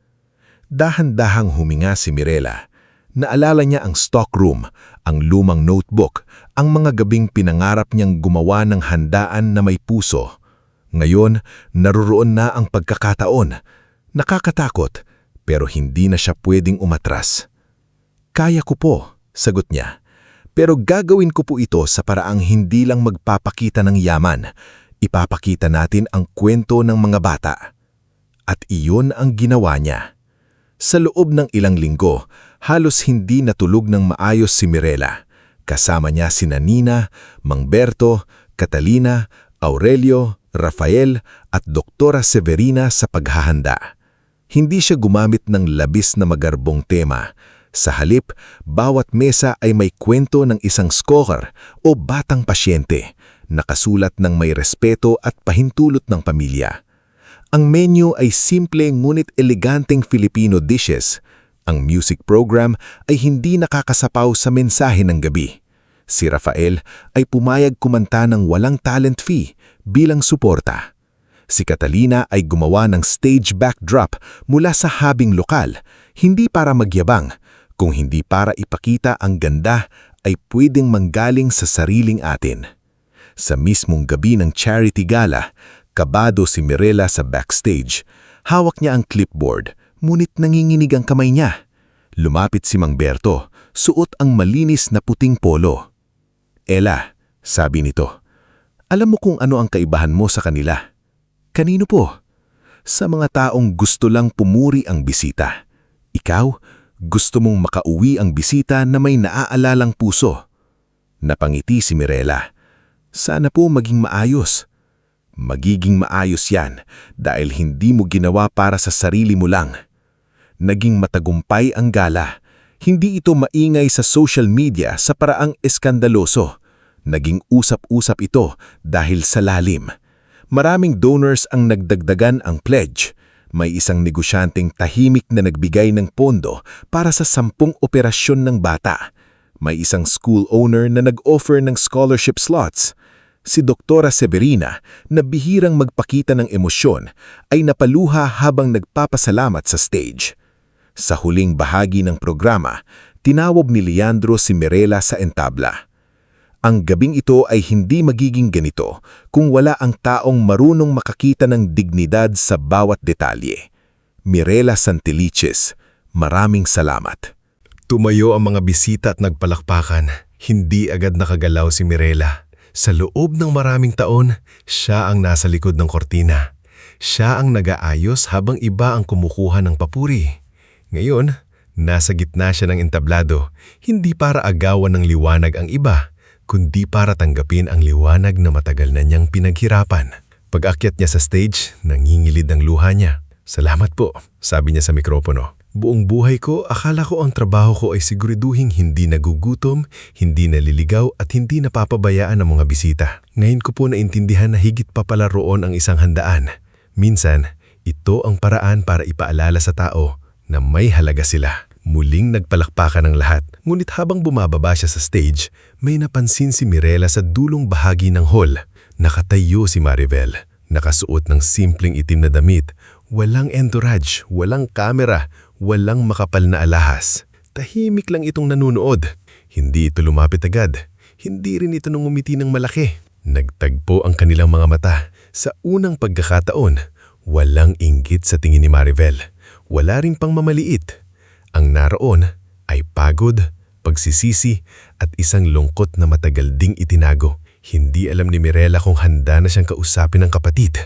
Dahan-dahang huminga si Mirela. Naalala niya ang stockroom, ang lumang notebook, ang mga gabing pinangarap niyang gumawa ng handaan na may puso. Ngayon, naruroon na ang pagkakataon. Nakakatakot, pero hindi na siya pwedeng umatras. Kaya ko po, sagot niya. Pero gagawin ko po ito sa paraang hindi lang magpapakita ng yaman. Ipapakita natin ang kwento ng mga bata. At iyon ang ginawa niya. Sa loob ng ilang linggo, halos hindi natulog ng maayos si Mirela. Kasama niya sina Nina, Mang Berto, Catalina, Aurelio, Rafael at Doktora Severina sa paghahanda. Hindi siya gumamit ng labis na magarbong tema. Sa halip, bawat mesa ay may kwento ng isang scholar o batang pasyente, nakasulat ng may respeto at pahintulot ng pamilya. Ang menu ay simple ngunit eleganteng Filipino dishes. Ang music program ay hindi nakakasapaw sa mensahe ng gabi. Si Rafael ay pumayag kumanta ng walang talent fee bilang suporta. Si Catalina ay gumawa ng stage backdrop mula sa habing lokal, hindi para magyabang, kung hindi para ipakita ang ganda ay pwedeng manggaling sa sariling atin. Sa mismong gabi ng charity gala, kabado si Mirela sa backstage. Hawak niya ang clipboard, ngunit nanginginig ang kamay niya. Lumapit si Mang Berto, suot ang malinis na puting polo. "Ella," sabi nito, "alam mo kung ano ang kaibahan mo sa kanila?" "Kanino po?" "Sa mga taong gusto lang pumuri ang bisita. Ikaw, gusto mong makauwi ang bisita na may naaalalang puso." Napangiti si Mirela. "Sana po maging maayos." "Magiging maayos yan dahil hindi mo ginawa para sa sarili mo lang." Naging matagumpay ang gala. Hindi ito maingay sa social media sa paraang eskandaloso. Naging usap-usap ito dahil sa lalim. Maraming donors ang nagdagdagan ang pledge. May isang negosyanteng tahimik na nagbigay ng pondo para sa 10 operasyon ng bata. May isang school owner na nag-offer ng scholarship slots. Si Doktora Severina, na bihirang magpakita ng emosyon, ay napaluha habang nagpapasalamat sa stage. Sa huling bahagi ng programa, tinawag ni Leandro si Mirela sa entabla. Ang gabing ito ay hindi magiging ganito kung wala ang taong marunong makakita ng dignidad sa bawat detalye. Mirela Santelices, maraming salamat. Tumayo ang mga bisita at nagpalakpakan. Hindi agad nakagalaw si Mirela. Sa loob ng maraming taon, siya ang nasa likod ng kortina. Siya ang nag-aayos habang iba ang kumukuha ng papuri. Ngayon, nasa gitna siya ng entablado, hindi para agawan ng liwanag ang iba, kundi para tanggapin ang liwanag na matagal na niyang pinaghirapan. Pag-akyat niya sa stage, nangingilid ang luha niya. "Salamat po," sabi niya sa mikropono. "Buong buhay ko, akala ko ang trabaho ko ay siguriduhing hindi nagugutom, hindi naliligaw at hindi napapabayaan ng mga bisita. Ngayon ko po naintindihan na higit pa pala roon ang isang handaan. Minsan, ito ang paraan para ipaalala sa tao na may halaga sila." Muling nagpalakpakan ng lahat, ngunit habang bumababa siya sa stage, may napansin si Mirela sa dulong bahagi ng hall. Nakatayo si Maribel, nakasuot ng simpleng itim na damit, walang entourage, walang kamera, walang makapal na alahas. Tahimik lang itong nanunood. Hindi ito lumapit agad, hindi rin ito nangumiti ng malaki. Nagtagpo ang kanilang mga mata. Sa unang pagkakataon, walang inggit sa tingin ni Maribel. Wala rin pang mamaliit. Ang naroon ay pagod, pagsisisi at isang lungkot na matagal ding itinago. Hindi alam ni Mirela kung handa na siyang kausapin ng kapatid.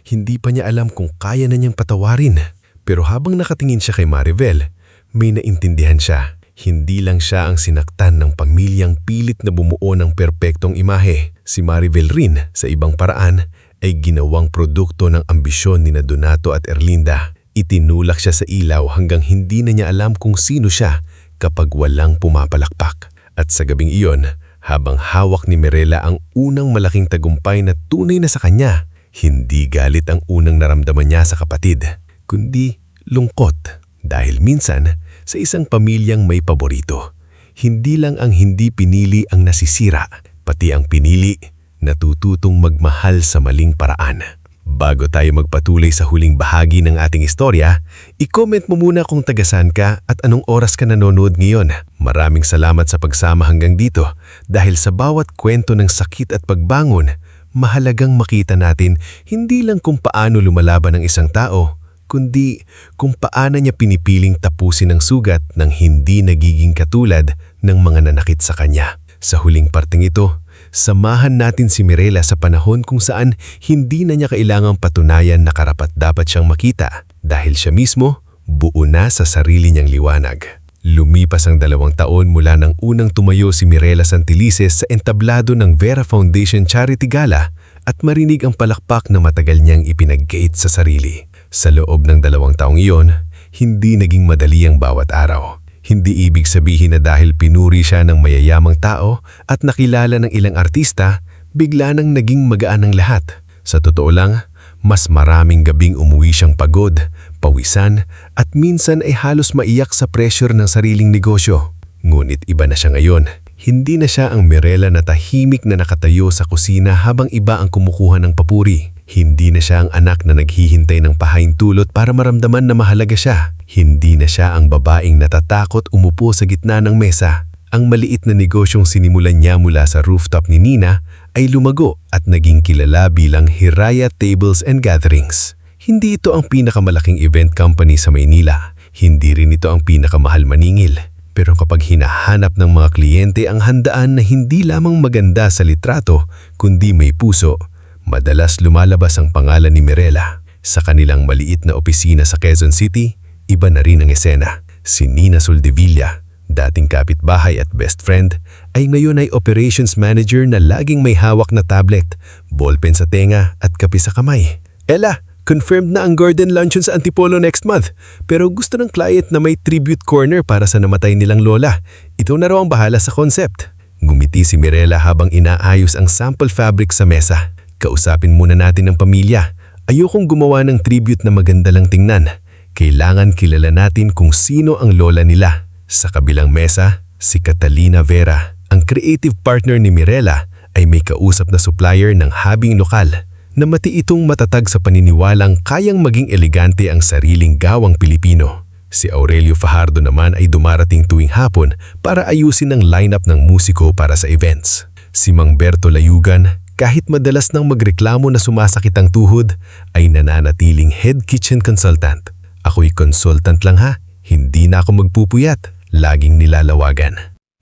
Hindi pa niya alam kung kaya na niyang patawarin. Pero habang nakatingin siya kay Maribel, may naintindihan siya. Hindi lang siya ang sinaktan ng pamilyang pilit na bumuo ng perpektong imahe. Si Maribel rin, sa ibang paraan, ay ginawang produkto ng ambisyon ni Donato at Erlinda. Itinulak siya sa ilaw hanggang hindi na niya alam kung sino siya, kapag walang pumapalakpak. At sa gabing iyon, habang hawak ni Mirela ang unang malaking tagumpay na tunay na sa kanya, hindi galit ang unang naramdaman niya sa kapatid, kundi lungkot. Dahil minsan, sa isang pamilyang may paborito, hindi lang ang hindi pinili ang nasisira, pati ang pinili natututong magmahal sa maling paraan. Bago tayo magpatuloy sa huling bahagi ng ating istorya, i-comment mo muna kung taga-saan ka at anong oras ka nanonood ngayon. Maraming salamat sa pagsama hanggang dito dahil sa bawat kwento ng sakit at pagbangon, mahalagang makita natin hindi lang kung paano lumalaban ang isang tao, kundi kung paano niya pinipiling tapusin ang sugat ng hindi nagiging katulad ng mga nanakit sa kanya. Sa huling parteng ito, samahan natin si Mirela sa panahon kung saan hindi na niya kailangang patunayan na karapat-dapat siyang makita dahil siya mismo buo na sa sarili niyang liwanag. Lumipas ang 2 taon mula nang unang tumayo si Mirela Santelices sa entablado ng Vera Foundation Charity Gala at marinig ang palakpak na matagal niyang ipinag-gate sa sarili. Sa loob ng 2 taong iyon, hindi naging madali ang bawat araw. Hindi ibig sabihin na dahil pinuri siya ng mayayamang tao at nakilala ng ilang artista, bigla nang naging magaan ang lahat. Sa totoo lang, mas maraming gabing umuwi siyang pagod, pawisan at minsan ay halos maiyak sa pressure ng sariling negosyo. Ngunit iba na siya ngayon. Hindi na siya ang Mirela na tahimik na nakatayo sa kusina habang iba ang kumukuha ng papuri. Hindi na siya ang anak na naghihintay ng pahintulot para maramdaman na mahalaga siya. Hindi na siya ang babaeng natatakot umupo sa gitna ng mesa. Ang maliit na negosyong sinimulan niya mula sa rooftop ni Nina ay lumago at naging kilala bilang Hiraya Tables and Gatherings. Hindi ito ang pinakamalaking event company sa Maynila. Hindi rin ito ang pinakamahal maningil. Pero kapag hinahanap ng mga kliyente ang handaan na hindi lamang maganda sa litrato, kundi may puso, madalas lumalabas ang pangalan ni Mirela. Sa kanilang maliit na opisina sa Quezon City, iba na rin ang esena. Si Nina Soldevilla, dating kapitbahay at best friend, ay ngayon ay operations manager na laging may hawak na tablet, ballpen sa tenga at kape sa kamay. Ella, confirmed na ang Gordon Luncheon sa Antipolo next month, pero gusto ng client na may tribute corner para sa namatay nilang lola. Ito na raw ang bahala sa concept. Ngumiti si Mirela habang inaayos ang sample fabric sa mesa. Kausapin muna natin ang pamilya. Ayokong gumawa ng tribute na maganda lang tingnan. Kailangan kilala natin kung sino ang lola nila. Sa kabilang mesa, si Catalina Vera, ang creative partner ni Mirela, ay may kausap na supplier ng habing lokal na mati itong matatag sa paniniwalang kayang maging elegante ang sariling gawang Pilipino. Si Aurelio Fajardo naman ay dumarating tuwing hapon para ayusin ang lineup ng musiko para sa events. Si Mang Berto Layugan, kahit madalas nang magreklamo na sumasakit ang tuhod, ay nananatiling head kitchen consultant. Ako'y consultant lang ha, hindi na ako magpupuyat, laging nilalawagan.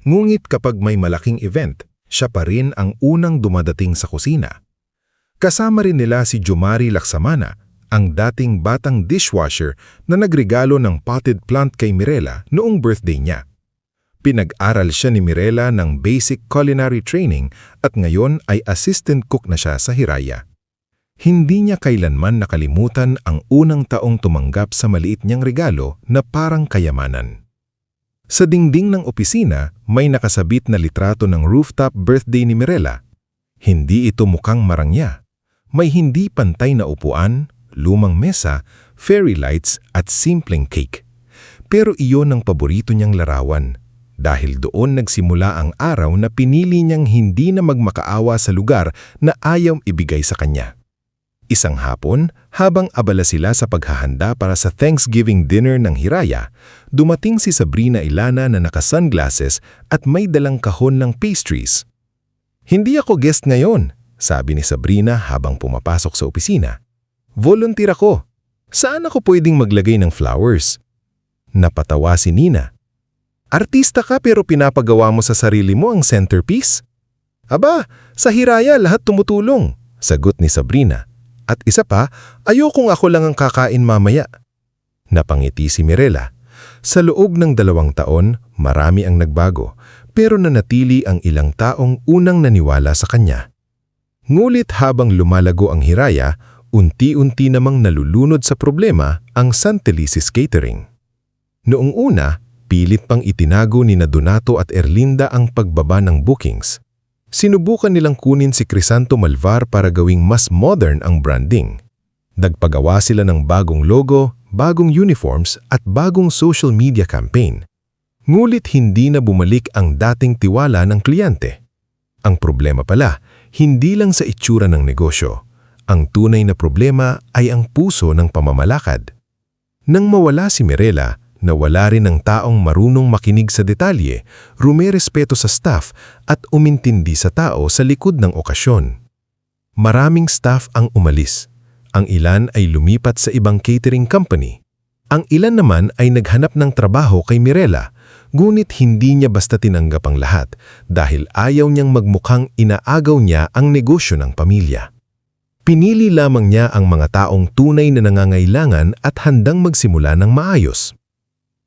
Ngunit kapag may malaking event, siya pa rin ang unang dumadating sa kusina. Kasama rin nila si Jumari Laksamana, ang dating batang dishwasher na nagregalo ng potted plant kay Mirela noong birthday niya. Pinag-aral siya ni Mirela ng basic culinary training at ngayon ay assistant cook na siya sa Hiraya. Hindi niya kailanman nakalimutan ang unang taong tumanggap sa maliit niyang regalo na parang kayamanan. Sa dingding ng opisina, may nakasabit na litrato ng rooftop birthday ni Mirela. Hindi ito mukhang marangya. May hindi pantay na upuan, lumang mesa, fairy lights at simpleng cake. Pero iyon ang paborito niyang larawan. Dahil doon nagsimula ang araw na pinili niyang hindi na magmakaawa sa lugar na ayaw ibigay sa kanya. Isang hapon, habang abala sila sa paghahanda para sa Thanksgiving dinner ng Hiraya, dumating si Sabrina Ilana na naka-sunglasses at may dalang kahon ng pastries. "Hindi ako guest ngayon," sabi ni Sabrina habang pumapasok sa opisina. "Volunteer ako. Saan ako pwedeng maglagay ng flowers?" Napatawa si Nina. "Artista ka pero pinapagawa mo sa sarili mo ang centerpiece?" "Aba, sa Hiraya lahat tumutulong," sagot ni Sabrina. "At isa pa, ayokong ako lang ang kakain mamaya." Napangiti si Mirela. Sa loob ng 2 taon, marami ang nagbago, pero nanatili ang ilang taong unang naniwala sa kanya. Ngulit habang lumalago ang Hiraya, unti-unti namang nalulunod sa problema ang Santelices Catering. Noong una, pilit pang itinago ni Donato at Erlinda ang pagbaba ng bookings. Sinubukan nilang kunin si Crisanto Malvar para gawing mas modern ang branding. Nagpagawa sila ng bagong logo, bagong uniforms at bagong social media campaign. Ngulit hindi na bumalik ang dating tiwala ng kliyente. Ang problema pala, hindi lang sa itsura ng negosyo. Ang tunay na problema ay ang puso ng pamamalakad. Nang mawala si Mirela, nawala rin ng taong marunong makinig sa detalye, rumerespeto sa staff at umintindi sa tao sa likod ng okasyon. Maraming staff ang umalis. Ang ilan ay lumipat sa ibang catering company. Ang ilan naman ay naghanap ng trabaho kay Mirela, ngunit hindi niya basta tinanggap ang lahat dahil ayaw niyang magmukhang inaagaw niya ang negosyo ng pamilya. Pinili lamang niya ang mga taong tunay na nangangailangan at handang magsimula ng maayos.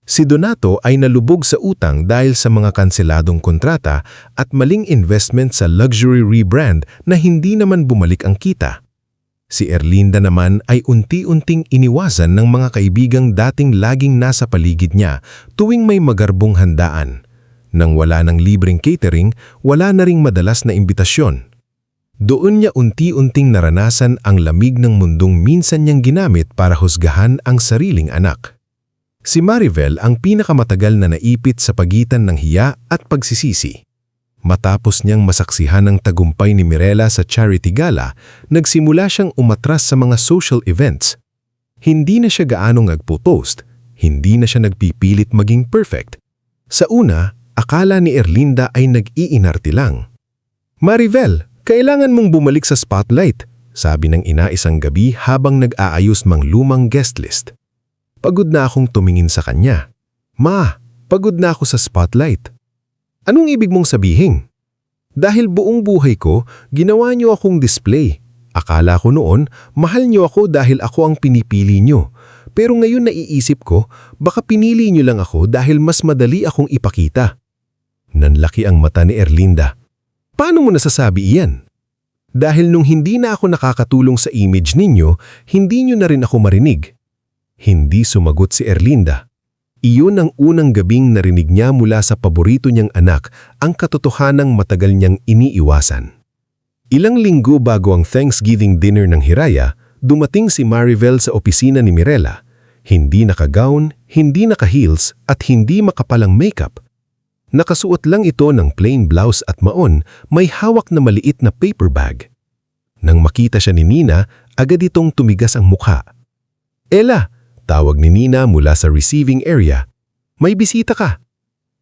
Si Donato ay nalubog sa utang dahil sa mga kanseladong kontrata at maling investment sa luxury rebrand na hindi naman bumalik ang kita. Si Erlinda naman ay unti-unting iniwasan ng mga kaibigang dating laging nasa paligid niya tuwing may magarbong handaan. Nang wala ng libreng catering, wala na ring madalas na imbitasyon. Doon niya unti-unting naranasan ang lamig ng mundong minsan niyang ginamit para husgahan ang sariling anak. Si Marivel ang pinakamatagal na naipit sa pagitan ng hiya at pagsisisi. Matapos niyang masaksihan ang tagumpay ni Mirela sa charity gala, nagsimula siyang umatras sa mga social events. Hindi na siya gaanong nagpo-post, hindi na siya nagpipilit maging perfect. Sa una, akala ni Erlinda ay nag-iinarte lang. "Marivel, kailangan mong bumalik sa spotlight," sabi ng ina isang gabi habang nag-aayos mang lumang guest list. Pagod na akong tumingin sa kanya. "Ma, pagod na ako sa spotlight." "Anong ibig mong sabihin?" "Dahil buong buhay ko, ginawa niyo akong display. Akala ko noon, mahal niyo ako dahil ako ang pinipili niyo. Pero ngayon naiisip ko, baka pinili niyo lang ako dahil mas madali akong ipakita." Nanlaki ang mata ni Erlinda. "Paano mo nasasabi iyan?" "Dahil nung hindi na ako nakakatulong sa image ninyo, hindi niyo na rin ako marinig." Hindi sumagot si Erlinda. Iyon ang unang gabing narinig niya mula sa paborito niyang anak, ang katotohanang matagal niyang iniiwasan. Ilang linggo bago ang Thanksgiving dinner ng Hiraya, dumating si Marivel sa opisina ni Mirela. Hindi naka-gown, hindi naka-heels at hindi makapalang makeup. Nakasuot lang ito ng plain blouse at maon, may hawak na maliit na paper bag. Nang makita siya ni Nina, agad itong tumigas ang mukha. "Ella," tawag ni Nina mula sa receiving area. "May bisita ka."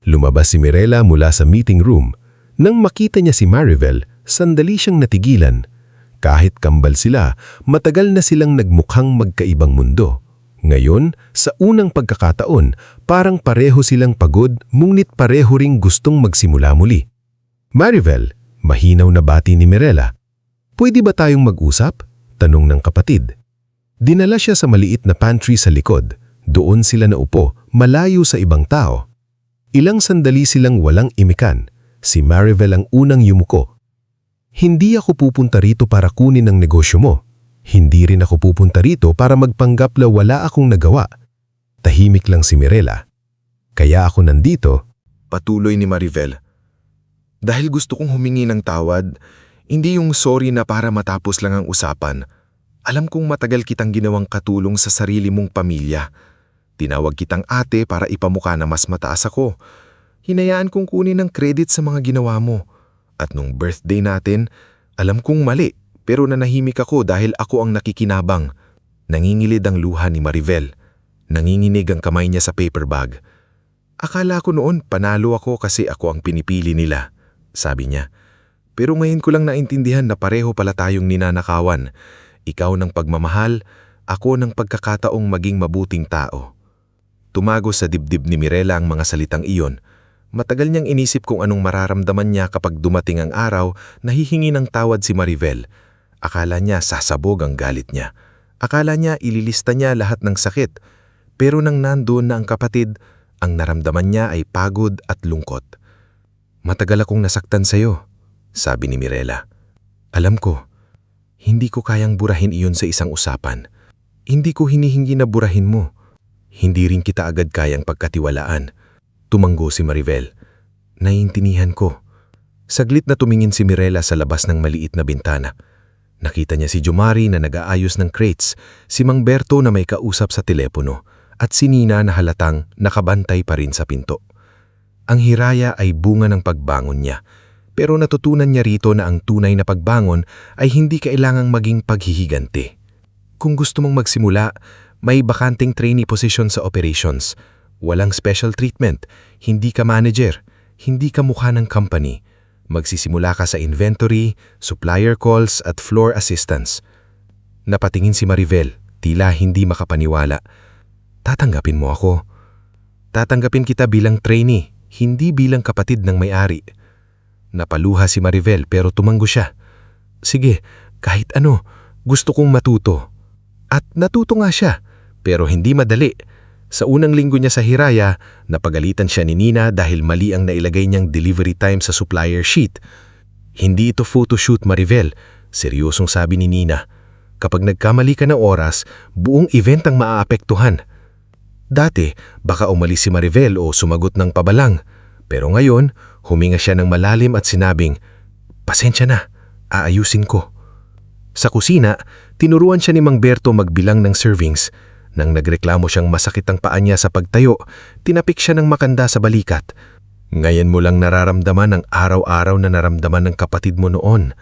Lumabas si Mirela mula sa meeting room. Nang makita niya si Marivel, sandali siyang natigilan. Kahit kambal sila, matagal na silang nagmukhang magkaibang mundo. Ngayon, sa unang pagkakataon, parang pareho silang pagod, ngunit pareho ring gustong magsimula muli. "Marivel," mahinaw na bati ni Mirela. "Pwede ba tayong mag-usap?" tanong ng kapatid. Dinala siya sa maliit na pantry sa likod. Doon sila naupo, malayo sa ibang tao. Ilang sandali silang walang imikan. Si Marivel ang unang yumuko. "Hindi ako pupunta rito para kunin ang negosyo mo. Hindi rin ako pupunta rito para magpanggap na wala akong nagawa." Tahimik lang si Mirela. "Kaya ako nandito," Patuloy ni Marivel. "Dahil gusto kong humingi ng tawad, hindi yung sorry na para matapos lang ang usapan. Alam kong matagal kitang ginawang katulong sa sarili mong pamilya. Tinawag kitang ate para ipamukha na mas mataas ako. Hinayaan kong kunin ang credit sa mga ginawa mo. At nung birthday natin, alam kong mali, pero nanahimik ako dahil ako ang nakikinabang." Nangingilid ang luha ni Marivel. Nanginginig ang kamay niya sa paper bag. "Akala ko noon panalo ako kasi ako ang pinipili nila," sabi niya. "Pero ngayon ko lang naintindihan na pareho pala tayong ninanakawan. Ikaw ng pagmamahal, ako ng pagkakataong maging mabuting tao." Tumago sa dibdib ni Mirela ang mga salitang iyon. Matagal niyang inisip kung anong mararamdaman niya kapag dumating ang araw na hihingi ng tawad si Marivel. Akala niya sasabog ang galit niya. Akala niya ililista niya lahat ng sakit. Pero nang nandoon na ang kapatid, ang naramdaman niya ay pagod at lungkot. "Matagal akong nasaktan sa'yo," sabi ni Mirela. "Alam ko, hindi ko kayang burahin iyon sa isang usapan. Hindi ko hinihingi na burahin mo. Hindi rin kita agad kayang pagkatiwalaan. Tumango si Maribel. Naiintindihan ko. Saglit na tumingin si Mirela sa labas ng maliit na bintana. Nakita niya si Jomari na nag-aayos ng crates, si Mang Berto na may kausap sa telepono, at si Nina na halatang nakabantay pa rin sa pinto. Ang hiraya ay bunga ng pagbangon niya, pero natutunan niya rito na ang tunay na pagbangon ay hindi kailangang maging paghihiganti. Kung gusto mong magsimula, may bakanting trainee position sa operations. Walang special treatment, hindi ka manager, hindi ka mukha ng company. Magsisimula ka sa inventory, supplier calls at floor assistance. Napatingin si Maribel, tila hindi makapaniwala. Tatanggapin mo ako. Tatanggapin kita bilang trainee, hindi bilang kapatid ng may-ari. Napaluha si Maribel pero tumango siya. Sige, kahit ano, gusto kong matuto. At natuto nga siya, pero hindi madali. Sa unang linggo niya sa Hiraya, napagalitan siya ni Nina dahil mali ang nailagay niyang delivery time sa supplier sheet. Hindi ito photoshoot, Maribel, seryosong sabi ni Nina. Kapag nagkamali ka ng oras, buong event ang maaapektuhan. Dati, baka umalis si Maribel o sumagot ng pabalang. Pero ngayon, huminga siya ng malalim at sinabing, "Pasensya na, aayusin ko." Sa kusina, tinuruan siya ni Mang Berto magbilang ng servings. Nang nagreklamo siyang masakit ang paa niya sa pagtayo, tinapik siya ng makanda sa balikat. Ngayon mo lang nararamdaman ang araw-araw na naramdaman ng kapatid mo noon.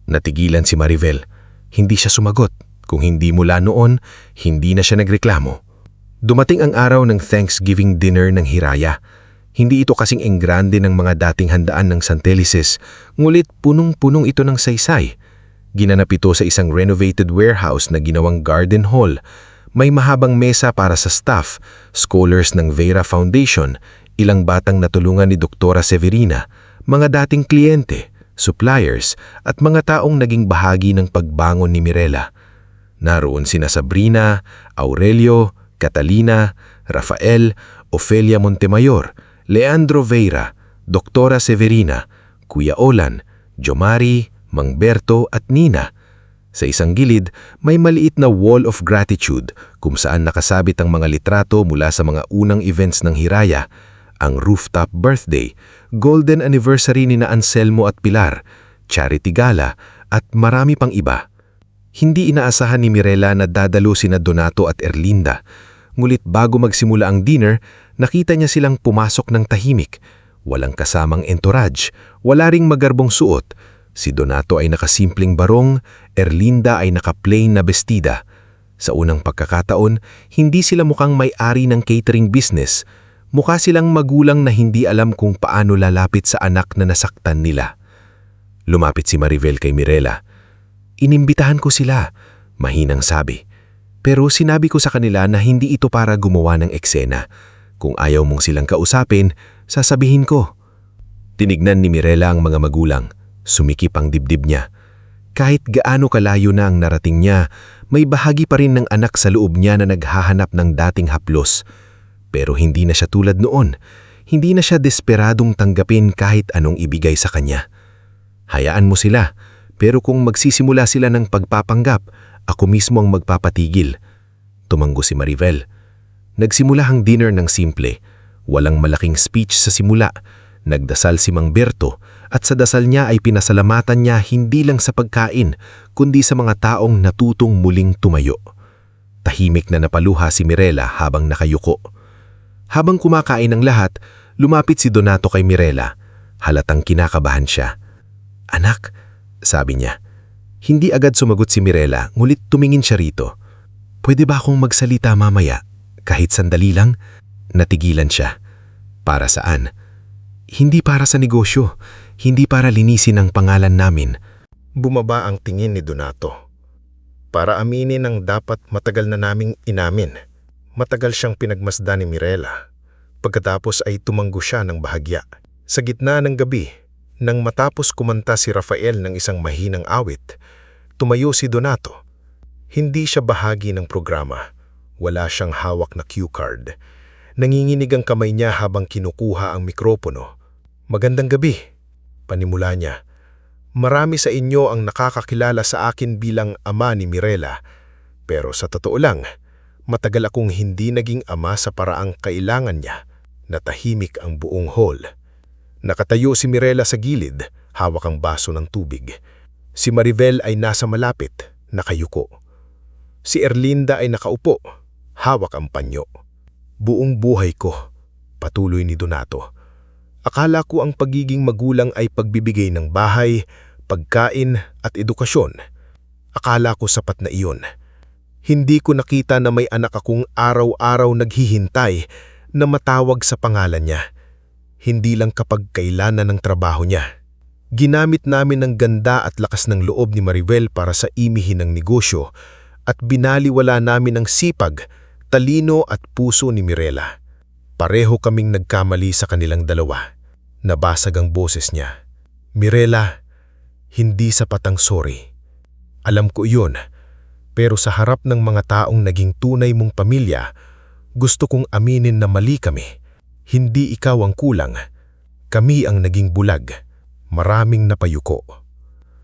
Natigilan si Maribel. Hindi siya sumagot. Kung hindi mula noon, hindi na siya nagreklamo. Dumating ang araw ng Thanksgiving dinner ng Hiraya. Hindi ito kasing enggrande ng mga dating handaan ng Santelices, ngulit punong-punong ito ng saysay. Ginanap ito sa isang renovated warehouse na ginawang garden hall. May mahabang mesa para sa staff, scholars ng Vera Foundation, ilang batang natulungan ni Doktora Severina, mga dating kliyente, suppliers, at mga taong naging bahagi ng pagbangon ni Mirela. Naroon sina Sabrina, Aurelio, Catalina, Rafael, Ofelia Montemayor, Leandro Vera, Doktora Severina, Kuya Olan, Jomari, Mang Berto at Nina. Sa isang gilid, may maliit na wall of gratitude kung saan nakasabit ang mga litrato mula sa mga unang events ng Hiraya, ang rooftop birthday, golden anniversary ni na Anselmo at Pilar, charity gala, at marami pang iba. Hindi inaasahan ni Mirela na dadalo sina Donato at Erlinda. Ngulit bago magsimula ang dinner, nakita niya silang pumasok ng tahimik. Walang kasamang entourage, wala ring magarbong suot. Si Donato ay nakasimpleng barong, Erlinda ay naka-plain na bestida. Sa unang pagkakataon, hindi sila mukhang may-ari ng catering business. Mukha silang magulang na hindi alam kung paano lalapit sa anak na nasaktan nila. Lumapit si Maribel kay Mirela. "Inimbitahan ko sila," mahinang sabi. "Pero sinabi ko sa kanila na hindi ito para gumawa ng eksena. Kung ayaw mong silang kausapin, sasabihin ko." Tinignan ni Mirela ang mga magulang. Sumikip ang dibdib niya. Kahit gaano kalayo na ang narating niya, may bahagi pa rin ng anak sa loob niya na naghahanap ng dating haplos. Pero hindi na siya tulad noon. Hindi na siya desperadong tanggapin kahit anong ibigay sa kanya. "Hayaan mo sila, pero kung magsisimula sila ng pagpapanggap, ako mismo ang magpapatigil." Tumanggo si Maribel. Nagsimula ang dinner ng simple. Walang malaking speech sa simula. Nagdasal si Mang Berto at sa dasal niya ay pinasalamatan niya hindi lang sa pagkain, kundi sa mga taong natutong muling tumayo. Tahimik na napaluha si Mirela habang nakayuko. Habang kumakain ang lahat, lumapit si Donato kay Mirela. Halatang kinakabahan siya. "Anak," sabi niya. Hindi agad sumagot si Mirela, ngulit tumingin siya rito. "Pwede ba akong magsalita mamaya? Kahit sandali lang?" Natigilan siya. "Para saan?" "Hindi para sa negosyo, hindi para linisin ang pangalan namin." Bumaba ang tingin ni Donato. Para aminin ang dapat matagal na naming inamin. Matagal siyang pinagmasdan ni Mirela. Pagkatapos ay tumanggo siya ng bahagya. Sa gitna ng gabi, nang matapos kumanta si Rafael ng isang mahinang awit, tumayo si Donato. Hindi siya bahagi ng programa. Wala siyang hawak na cue card. Nanginginig ang kamay niya habang kinukuha ang mikropono. "Magandang gabi," panimula niya. "Marami sa inyo ang nakakakilala sa akin bilang ama ni Mirela. Pero sa totoo lang, matagal akong hindi naging ama sa paraang kailangan niya. Natahimik ang buong hall. Nakatayo si Mirela sa gilid, hawak ang baso ng tubig. Si Maribel ay nasa malapit, nakayuko. Si Erlinda ay nakaupo, hawak ang panyo. Buong buhay ko, patuloy ni Donato. Akala ko ang pagiging magulang ay pagbibigay ng bahay, pagkain at edukasyon. Akala ko sapat na iyon. Hindi ko nakita na may anak akong araw-araw naghihintay na matawag sa pangalan niya. Hindi lang kapag kailanan ng trabaho niya. Ginamit namin ang ganda at lakas ng loob ni Maribel para sa imihin ng negosyo at binaliwala namin ang sipag, talino at puso ni Mirela. Pareho kaming nagkamali sa kanilang dalawa. Nabasag ang boses niya. Mirela, hindi sapat ang sorry. Alam ko iyon, pero sa harap ng mga taong naging tunay mong pamilya, gusto kong aminin na mali kami. Hindi ikaw ang kulang. Kami ang naging bulag. Maraming napayuko.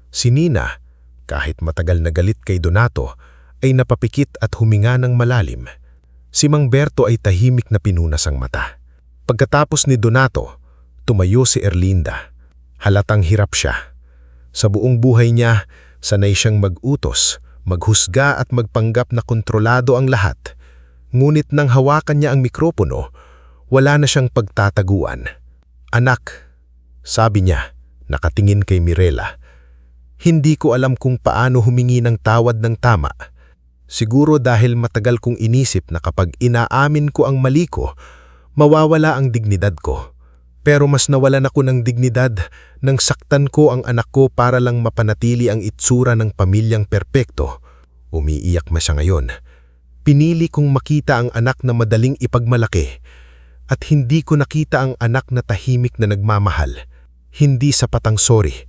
Si Nina, kahit matagal na galit kay Donato, ay napapikit at huminga ng malalim. Si Mang Berto ay tahimik na pinunas ang mata. Pagkatapos ni Donato, tumayo si Erlinda. Halatang hirap siya. Sa buong buhay niya, sanay siyang mag-utos, maghusga at magpanggap na kontrolado ang lahat. Ngunit nang hawakan niya ang mikropono, wala na siyang pagtataguan. Anak, sabi niya, nakatingin kay Mirela. Hindi ko alam kung paano humingi ng tawad ng tama. Siguro dahil matagal kong inisip na kapag inaamin ko ang mali ko, mawawala ang dignidad ko. Pero mas nawalan ako ng dignidad nang saktan ko ang anak ko para lang mapanatili ang itsura ng pamilyang perpekto. Umiiyak na siya ngayon. Pinili kong makita ang anak na madaling ipagmalaki at hindi ko nakita ang anak na tahimik na nagmamahal. Hindi sapat ang sorry,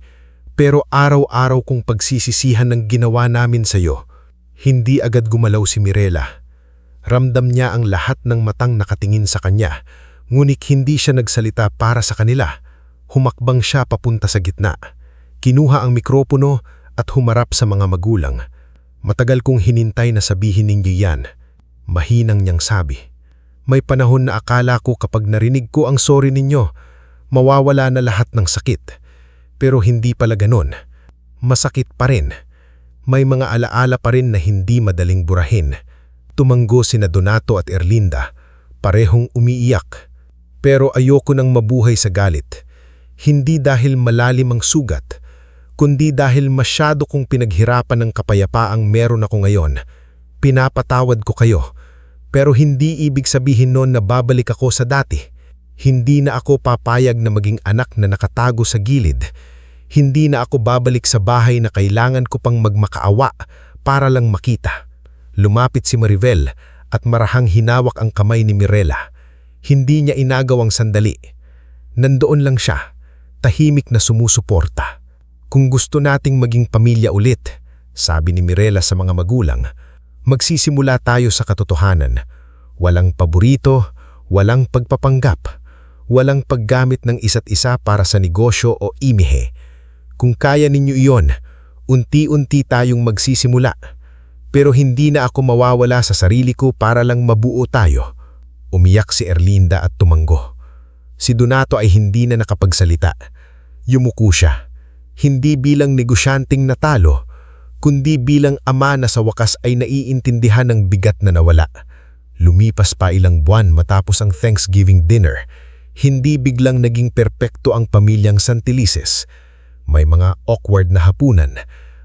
pero araw-araw kong pagsisisihan ng ginawa namin sa iyo. Hindi agad gumalaw si Mirela. Ramdam niya ang lahat ng matang nakatingin sa kanya, ngunit hindi siya nagsalita para sa kanila. Humakbang siya papunta sa gitna. Kinuha ang mikropono at humarap sa mga magulang. Matagal kong hinintay na sabihin ninyo yan. Mahinang niyang sabi. May panahon na akala ko kapag narinig ko ang sorry ninyo, mawawala na lahat ng sakit. Pero hindi pala ganon. Masakit pa rin. May mga alaala pa rin na hindi madaling burahin. Tumanggo sina Donato at Erlinda, parehong umiiyak. Pero ayoko nang mabuhay sa galit. Hindi dahil malalim ang sugat, kundi dahil masyado kong pinaghirapan ng kapayapaang meron ako ngayon. Pinapatawad ko kayo, pero hindi ibig sabihin noon na babalik ako sa dati. Hindi na ako papayag na maging anak na nakatago sa gilid. Hindi na ako babalik sa bahay na kailangan ko pang magmakaawa para lang makita. Lumapit si Maribel at marahang hinawak ang kamay ni Mirela. Hindi niya inagaw ang sandali. Nandoon lang siya, tahimik na sumusuporta. Kung gusto nating maging pamilya ulit, sabi ni Mirela sa mga magulang, magsisimula tayo sa katotohanan. Walang paborito, walang pagpapanggap, walang paggamit ng isa't isa para sa negosyo o imihe. Kung kaya ninyo iyon, unti-unti tayong magsisimula. Pero hindi na ako mawawala sa sarili ko para lang mabuo tayo. Umiyak si Erlinda at tumanggo. Si Donato ay hindi na nakapagsalita. Yumuko siya. Hindi bilang negosyanteng natalo, kundi bilang ama na sa wakas ay naiintindihan ng bigat na nawala. Lumipas pa ilang buwan matapos ang Thanksgiving dinner. Hindi biglang naging perpekto ang pamilyang Santelices. May mga awkward na hapunan.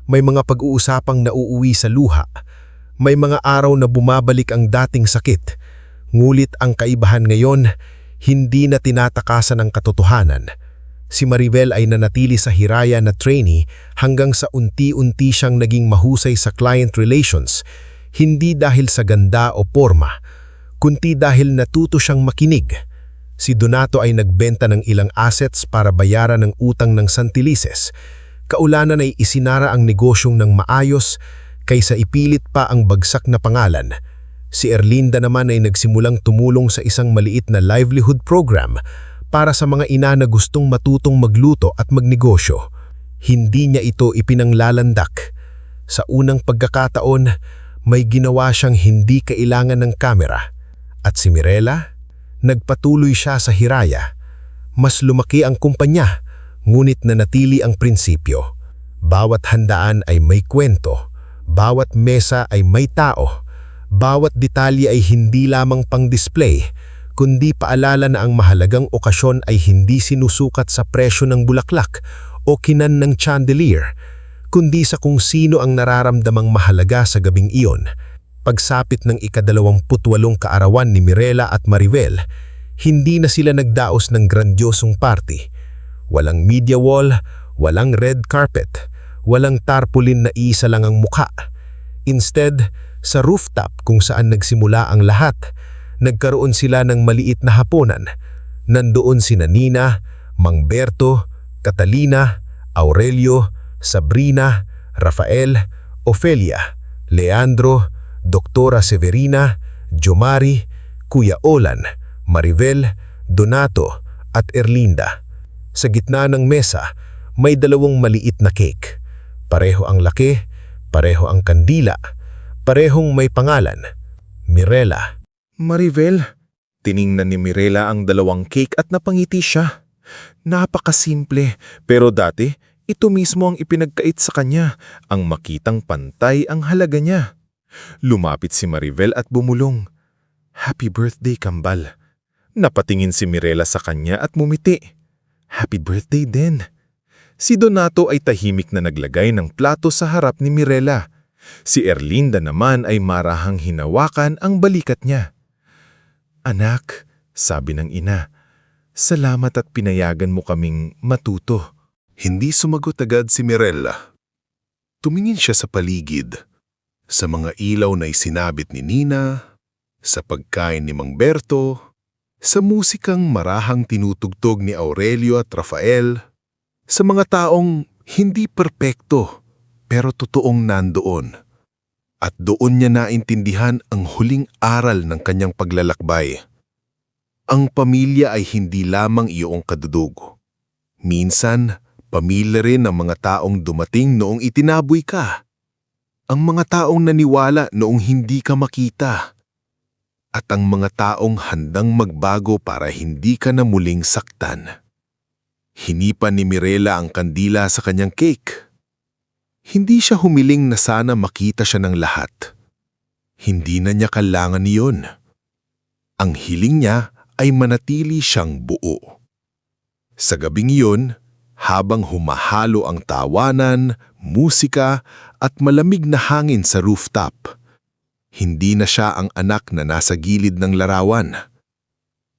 May mga pag-uusapang nauuwi sa luha. May mga araw na bumabalik ang dating sakit. Ngulit ang kaibahan ngayon, hindi na tinatakasan ng katotohanan. Si Maribel ay nanatili sa Hiraya na trainee hanggang sa unti-unti siyang naging mahusay sa client relations, hindi dahil sa ganda o porma, kundi dahil natuto siyang makinig. Si Donato ay nagbenta ng ilang assets para bayaran ng utang ng Santelices. Kaulanan ay isinara ang negosyong ng maayos kaysa ipilit pa ang bagsak na pangalan. Si Erlinda naman ay nagsimulang tumulong sa isang maliit na livelihood program para sa mga ina na gustong matutong magluto at magnegosyo. Hindi niya ito ipinanglalandak. Sa unang pagkakataon, may ginawa siyang hindi kailangan ng kamera. At si Mirela, Nagpatuloy siya sa hiraya. Mas lumaki ang kumpanya, ngunit nanatili ang prinsipyo. Bawat handaan ay may kwento, bawat mesa ay may tao, bawat detalye ay hindi lamang pang-display, kundi paalala na ang mahalagang okasyon ay hindi sinusukat sa presyo ng bulaklak o kinan ng chandelier, kundi sa kung sino ang nararamdamang mahalaga sa gabing iyon. Pagsapit ng ika-28 kaarawan ni Mirela at Maribel, hindi na sila nagdaos ng grandiosong party. Walang media wall, walang red carpet, walang tarpaulin na isa lang ang mukha. Instead, sa rooftop kung saan nagsimula ang lahat, nagkaroon sila ng maliit na hapunan. Nandoon sina Nina, Mang Berto, Catalina, Aurelio, Sabrina, Rafael, Ofelia, Leandro, Doktora Severina, Jomari, Kuya Olan, Maribel, Donato at Erlinda. Sa gitna ng mesa, may 2 maliit na cake. Pareho ang laki, pareho ang kandila, parehong may pangalan, Mirela. Maribel, tiningnan ni Mirela ang 2 cake at napangiti siya. Napakasimple, pero dati, ito mismo ang ipinagkait sa kanya, ang makitang pantay ang halaga niya. Lumapit si Maribel at bumulong. Happy birthday, Kambal. Napatingin si Mirela sa kanya at mumiti. Happy birthday din. Si Donato ay tahimik na naglagay ng plato sa harap ni Mirela. Si Erlinda naman ay marahang hinawakan ang balikat niya. Anak, sabi ng ina, salamat at pinayagan mo kaming matuto. Hindi sumagot agad si Mirela. Tumingin siya sa paligid, sa mga ilaw na isinabit ni Nina, sa pagkain ni Mang Berto, sa musikang marahang tinutugtog ni Aurelio at Rafael, sa mga taong hindi perpekto pero totoong nandoon. At doon niya naintindihan ang huling aral ng kanyang paglalakbay. Ang pamilya ay hindi lamang iyong kadudug. Minsan, pamilya rin ang mga taong dumating noong itinaboy ka. Ang mga taong naniwala noong hindi ka makita. At ang mga taong handang magbago para hindi ka na muling saktan. Hinipan ni Mirela ang kandila sa kanyang cake. Hindi siya humiling na sana makita siya ng lahat. Hindi na niya kailangan iyon. Ang hiling niya ay manatili siyang buo. Sa gabing iyon, habang humahalo ang tawanan, musika at malamig na hangin sa rooftop, hindi na siya ang anak na nasa gilid ng larawan.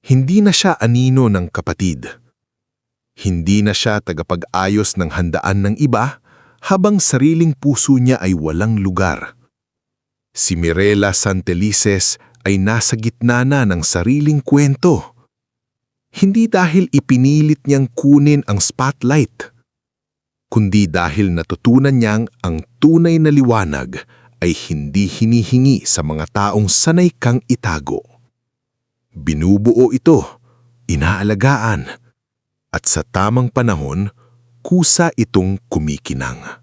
Hindi na siya anino ng kapatid. Hindi na siya tagapag-ayos ng handaan ng iba habang sariling puso niya ay walang lugar. Si Mirela Santelices ay nasa gitna na ng sariling kwento. Hindi dahil ipinilit niyang kunin ang spotlight, kundi dahil natutunan niyang ang tunay na liwanag ay hindi hinihingi sa mga taong sanay kang itago. Binubuo ito, inaalagaan, at sa tamang panahon, kusa itong kumikinang.